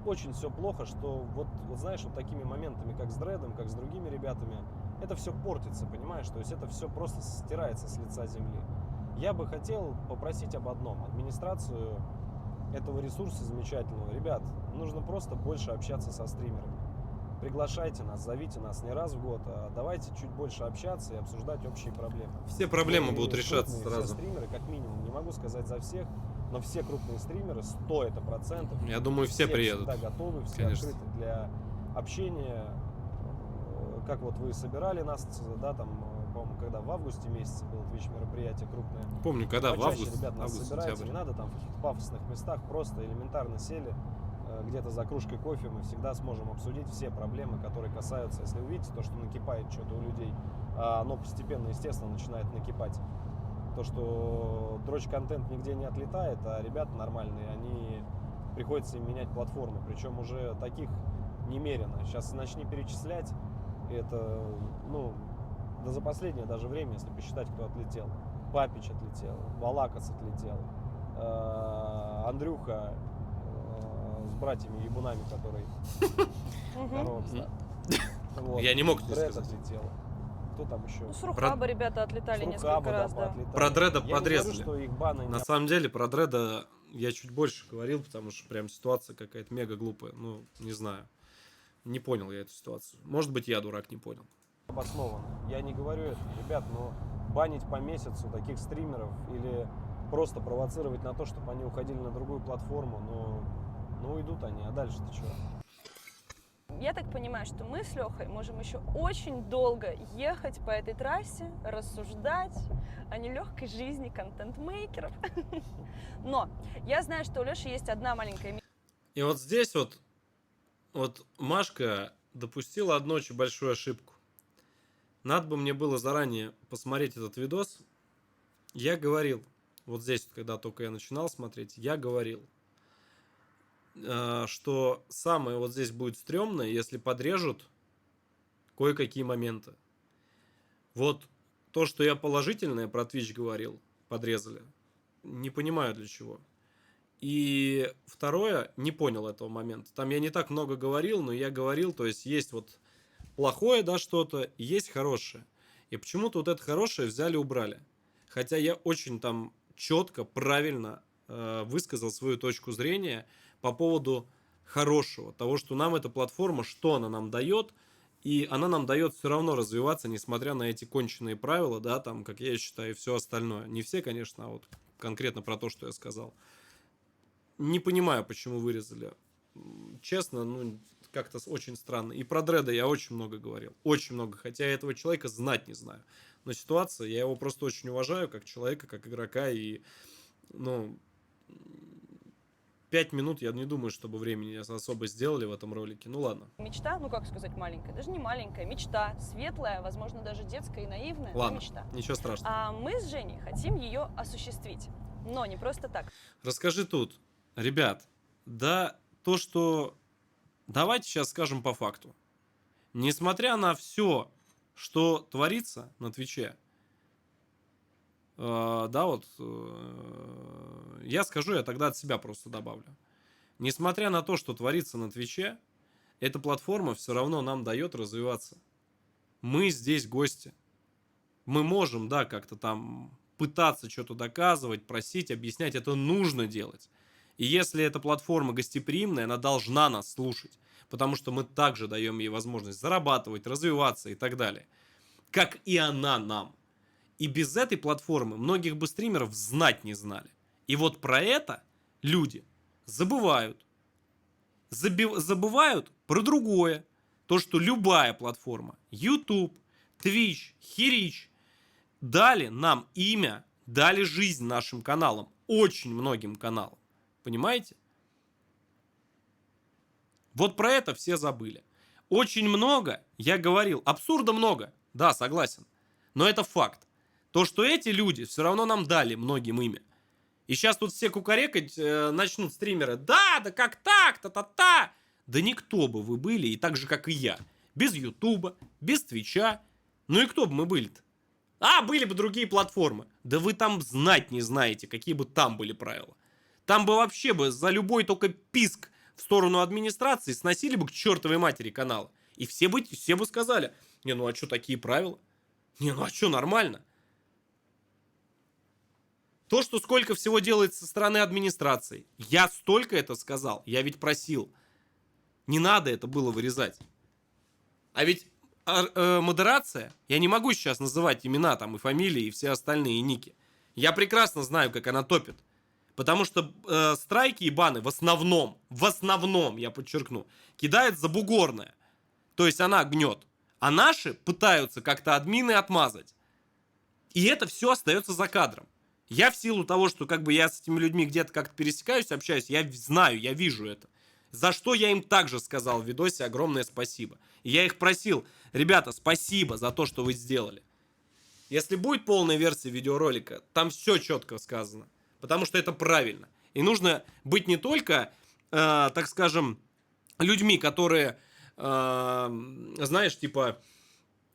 Очень все плохо, что вот знаешь, вот такими моментами, как с Дредом, как с другими ребятами, это все портится, понимаешь? То есть это все просто стирается с лица земли. Я бы хотел попросить об одном. Администрацию этого ресурса замечательного. Ребят, нужно просто больше общаться со стримерами. Приглашайте нас, зовите нас не раз в год, а давайте чуть больше общаться и обсуждать общие проблемы. Все проблемы Ну, и будут решаться крупные сразу. Все стримеры, как минимум, не могу сказать за всех, но все крупные стримеры, 100%. Я думаю, все приедут. Всегда готовы, все Конечно. открыты для общения. Как вот вы собирали нас, да, там, по-моему, когда в августе месяце было Twitch мероприятие крупное. Помню, когда в Почаще, август, ребят, нас август, собирайте, сентябрь. не надо там в каких-то пафосных местах, просто элементарно сели, где-то за кружкой кофе, мы всегда сможем обсудить все проблемы, которые касаются, если вы видите то, что накипает что-то у людей, а оно постепенно, естественно, начинает накипать. То, что дрочь-контент нигде не отлетает, а ребята нормальные, они приходится им менять платформу, причем уже таких немерено. Сейчас начни перечислять, это, ну, да за последнее даже время, если посчитать, кто отлетел. Папич отлетел, Балакас отлетел, Андрюха с братьями ебунами, который здорово, кстати. Вот. Я не мог не Дред сказать. отлетел. Кто там еще? Ну, с Рухаба ребята отлетали С несколько Рухаба, раз, да, да. поотлетали. Про Дреда Я не подрезали. говорю, что их баны не На самом деле, про Дреда я чуть больше говорил, потому что прям ситуация какая-то мега глупая. Ну, не знаю. Не понял я эту ситуацию. Может быть, я дурак, не понял. обосновано. Я не говорю это. Ребят, но банить по месяцу таких стримеров или просто провоцировать на то, чтобы они уходили на другую платформу, ну уйдут они, а дальше-то что? Я так понимаю, что мы с Лехой можем еще очень долго ехать по этой трассе, рассуждать о нелегкой жизни контент-мейкеров. Но я знаю, что у Леши есть одна маленькая И вот здесь вот Машка допустила одну очень большую ошибку. Надо бы мне было заранее посмотреть этот видос. Я говорил, вот здесь, когда только я начинал смотреть, я говорил, что самое вот здесь будет стрёмное, если подрежут кое-какие моменты. Вот то, что я положительное про Twitch говорил, подрезали. Не понимаю для чего. И второе, не понял этого момента. Там я не так много говорил, но я говорил, то есть вот плохое, да, что-то, и есть хорошее. И почему-то вот это хорошее взяли, убрали. Хотя я очень там четко, правильно высказал свою точку зрения по поводу хорошего. Того, что нам эта платформа, что она нам дает, и она нам дает все равно развиваться, несмотря на эти конченые правила, да, там, как я считаю, и все остальное. Не все, конечно, а вот конкретно про то, что я сказал. Не понимаю, почему вырезали. Честно, ну, как-то очень странно. И про Дреда я очень много говорил. Очень много. Хотя я этого человека знать не знаю. Но ситуация, я его просто очень уважаю, как человека, как игрока. И, ну, 5 минут, я не думаю, чтобы времени особо сделали в этом ролике. Ну, ладно. мечта, ну как сказать маленькая, даже не маленькая, мечта, светлая, возможно, даже детская и наивная, но Ладно, мечта. ничего страшного. А мы с Женей хотим ее осуществить, но не просто так. Расскажи тут, ребят, да, то, что... Давайте сейчас скажем по факту. Несмотря на все, что творится на Твиче, да, вот, я скажу, я тогда от себя просто добавлю. Несмотря на то, что творится на Твиче, эта платформа все равно нам дает развиваться. Мы здесь гости. Мы можем, да, как-то там пытаться что-то доказывать, просить, объяснять. Это нужно делать. И если эта платформа гостеприимная, она должна нас слушать. Потому что мы также даем ей возможность зарабатывать, развиваться и так далее. Как и она нам. И без этой платформы многих бы стримеров знать не знали. И вот про это люди забывают. Забывают про другое. То, что любая платформа, YouTube, Twitch, Хирич, дали нам имя, дали жизнь нашим каналам. Очень многим каналам. Понимаете? Вот про это все забыли. Очень много, я говорил, абсурда много. Да, согласен. Но это факт. То, что эти люди все равно нам дали многим имя. И сейчас тут все кукарекать начнут стримеры. Да как так, та-та-та. Да никто бы вы были, и так же, как и я. Без Ютуба, без Твича. Ну и кто бы мы были-то? Были бы другие платформы. Да вы там знать не знаете, какие бы там были правила. Там бы вообще бы за любой только писк в сторону администрации сносили бы к чертовой матери канала. И все бы сказали, не, ну а что такие правила? Не, ну а что, нормально? То, что сколько всего делается со стороны администрации. Я столько это сказал. Я ведь просил. Не надо это было вырезать. А ведь модерация, я не могу сейчас называть имена там и фамилии, и все остальные, и ники. Я прекрасно знаю, как она топит. Потому что страйки и баны в основном, я подчеркну, кидает за бугорное. То есть она гнет. А наши пытаются как-то админы отмазать. И это все остается за кадром. Я в силу того, что как бы я с этими людьми где-то как-то пересекаюсь, общаюсь, я знаю, я вижу это. За что я им также сказал в видосе огромное спасибо. И я их просил, ребята, спасибо за то, что вы сделали. Если будет полная версия видеоролика, там все четко сказано. Потому что это правильно. И нужно быть не только, так скажем, людьми, которые, знаешь, типа,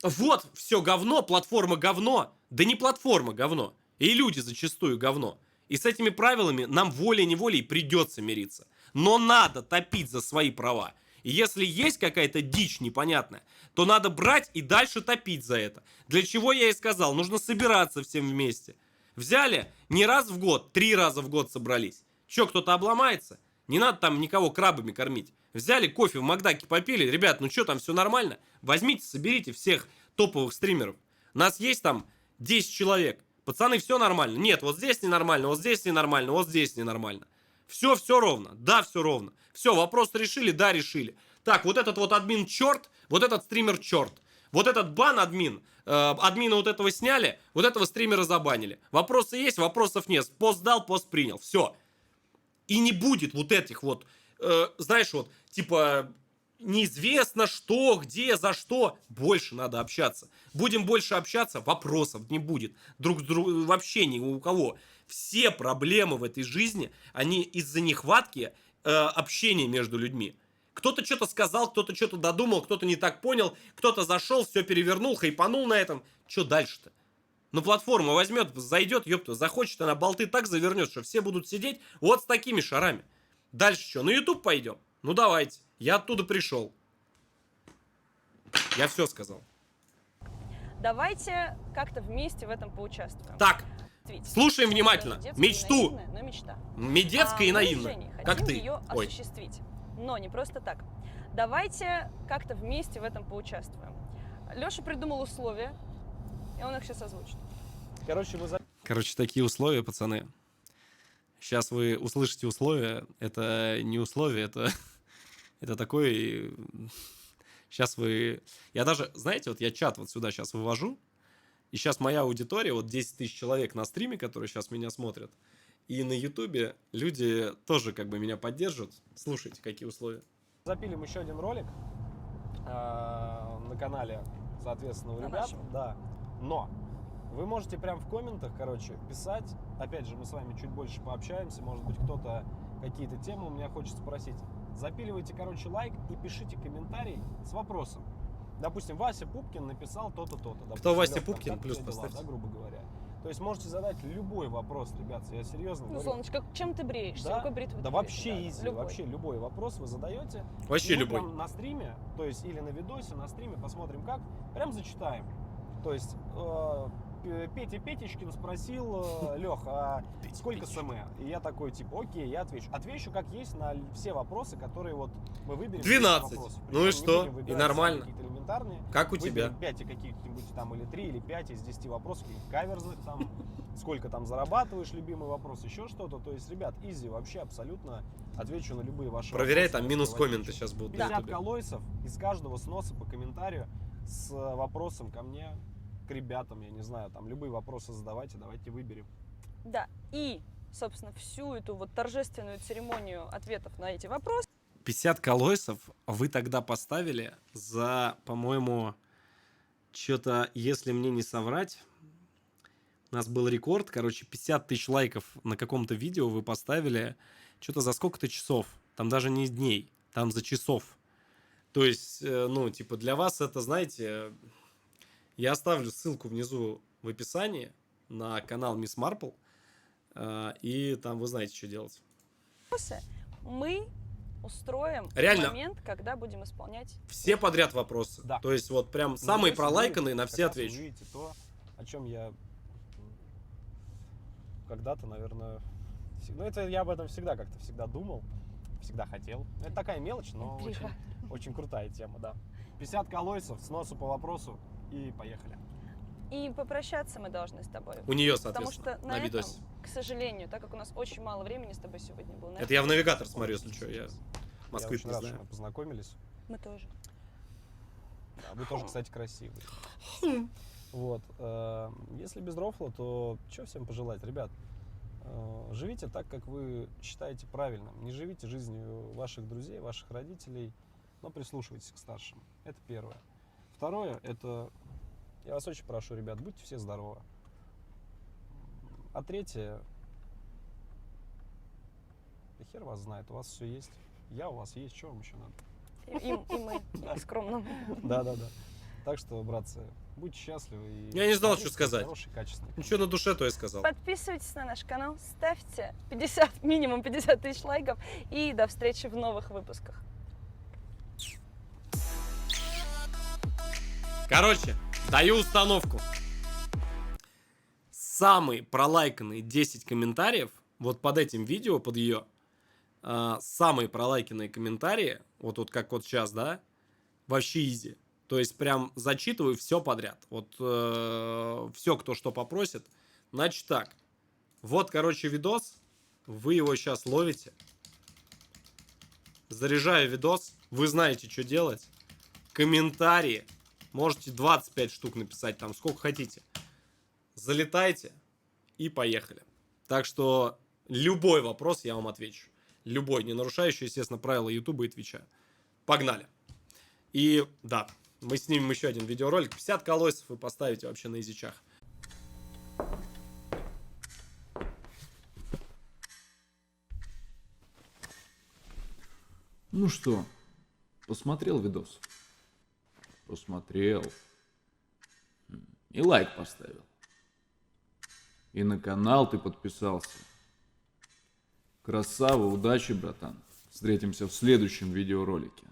вот, все говно, платформа говно. Да не платформа говно. И люди зачастую говно. И с этими правилами нам волей-неволей придется мириться. Но надо топить за свои права. И если есть какая-то дичь непонятная, то надо брать и дальше топить за это. Для чего я и сказал, нужно собираться всем вместе. Взяли не раз в год, 3 раза в год собрались. Че, кто-то обломается? Не надо там никого крабами кормить. Взяли кофе в Макдаке попили. Ребят, ну что там, все нормально? Возьмите, соберите всех топовых стримеров. Нас есть там 10 человек. Пацаны, все нормально. Нет, вот здесь ненормально, вот здесь ненормально, вот здесь ненормально. Все ровно. Да, все ровно. Все, вопрос решили, да, решили. Так, вот этот вот админ черт, вот этот стример черт. Вот этот бан админа вот этого сняли, вот этого стримера забанили. Вопросы есть, вопросов нет. Пост дал, пост принял. Все. И не будет вот этих вот, знаешь, вот, типа, неизвестно что, где, за что. Больше надо общаться. Будем больше общаться, вопросов не будет. Друг с другом вообще ни у кого. Все проблемы в этой жизни, они из-за нехватки общения между людьми. Кто-то что-то сказал, кто-то что-то додумал, кто-то не так понял, кто-то зашел, все перевернул, хайпанул на этом. Что дальше-то? Ну, платформа возьмет, зайдет, ёпта, захочет, она болты так завернет, что все будут сидеть вот с такими шарами. Дальше что, на YouTube пойдем? Ну, давайте. Я оттуда пришел. Я все сказал. Давайте как-то вместе в этом поучаствуем. Так, Твить. слушаем внимательно. Детская, Мечту. наивная, но мечта. Детская и Мы с наивная. Женей Как хотим ты. ее Ой. осуществить. Но не просто так. Давайте как-то вместе в этом поучаствуем. Леша придумал условия, и он их сейчас озвучит. Короче, такие условия, пацаны. Сейчас вы услышите условия. Это не условия, это такое... Сейчас вы... Я даже, знаете, вот я чат вот сюда сейчас вывожу, и сейчас моя аудитория, вот 10 тысяч человек на стриме, которые сейчас меня смотрят, и на ютубе люди тоже как бы меня поддержат. Слушайте, какие условия. запилим еще один ролик на канале, соответственно, у На ребят. нашем. Да. Но вы можете прям в комментах, короче, писать. Опять же, мы с вами чуть больше пообщаемся. Может быть, кто-то какие-то темы у меня хочет спросить. Запиливайте, короче, лайк и пишите комментарий с вопросом. Допустим, Вася Пупкин написал то-то, то-то. Допустим, Кто Вася Лёх, Пупкин? как Плюс у тебя дела, поставьте. да, грубо говоря. То есть можете задать любой вопрос, ребят, я серьезно Ну, говорю. солнечко, чем ты бреешься? Да, Какой бритвой да ты вообще бреешься? изи, вообще любой вопрос вы задаете. Вообще И мы любой. прям на стриме, то есть или на видосе, на стриме посмотрим как, прям зачитаем. То есть Петя Петечкин спросил: Лех, а сколько СМ? И я такой, типа, окей, я отвечу. Отвечу как есть на все вопросы, которые вот мы выберем. 12. Вопросов. Ну и Причем не что? будем И выбирать нормально. самые какие-то элементарные. Как у Выберем тебя? 5 каких-нибудь там, или 3, или 5 из 10 вопросов, каких-нибудь каверзных там, сколько там зарабатываешь, любимый вопрос, еще что-то. То есть, ребят, изи, вообще абсолютно отвечу на любые ваши Проверяй, вопросы. там минус Отвечу. комменты сейчас будут на 50 ютубе. колойсов из каждого сноса по комментарию с вопросом ко мне, к ребятам, я не знаю, там любые вопросы задавайте, давайте выберем. Да, и, собственно, всю эту вот торжественную церемонию ответов на эти вопросы 50 колойсов вы тогда поставили за, по-моему, что-то, если мне не соврать, у нас был рекорд, короче, 50 тысяч лайков на каком-то видео вы поставили что-то за сколько-то часов. Там даже не дней, там за часов. То есть, ну, типа, для вас это, знаете, я оставлю ссылку внизу в описании на канал Miss Marple, и там вы знаете, что делать. мы устроим Реально. момент, когда будем исполнять. Все подряд вопросы. Да. То есть, вот прям Ну, самые то есть пролайканные вы на как все раз отвечу. увидите то, о чем я когда-то, наверное, ну, это я об этом всегда как-то всегда думал, всегда хотел. Это такая мелочь, но Тихо. очень крутая тема, да. 50 колойсов, сносу по вопросу и поехали. И попрощаться мы должны с тобой. У нее, Потому соответственно, что на на этом, видосе. к сожалению, так как у нас очень мало времени с тобой сегодня было, на Это этом я в навигатор смотрю, если что, я Я Москвы очень не рад, что знаю. мы познакомились. мы тоже. Да, вы тоже, кстати, красивые. Вот. Если без рофла, то что всем пожелать? Ребят, живите так, как вы считаете правильным. Не живите жизнью ваших друзей, ваших родителей, но прислушивайтесь к старшим. Это первое. Второе, это... Я вас очень прошу, ребят, будьте все здоровы. А третье... Да хер вас знает, у вас все есть. Я у вас есть, что вам еще надо? И мы скромно. Да-да-да. Так что, братцы, будьте счастливы. И Я не знал, смотрите что сказать. Хороший, качественный. Ну, что на душе, то и сказал. Подписывайтесь на наш канал, ставьте 50, минимум 50 тысяч лайков. И до встречи в новых выпусках. Короче, даю установку. Самые пролайканные 10 комментариев, вот под этим видео, под ее, самые пролайканные комментарии, вот как вот сейчас, да, вообще изи. То есть прям зачитываю все подряд. Вот все, кто что попросит. Значит так. Вот, короче, видос. Вы его сейчас ловите. Заряжаю видос. Вы знаете, что делать. Комментарии. Можете 25 штук написать, там сколько хотите. Залетайте и поехали. Так что любой вопрос я вам отвечу. Любой, не нарушающий, естественно, правила Ютуба и Твича. Погнали. И да, мы снимем еще один видеоролик. 50 колойсов вы поставите вообще на изичах. Ну что, посмотрел видос? Посмотрел. И лайк поставил. И на канал ты подписался. Красава, удачи, братан. Встретимся в следующем видеоролике.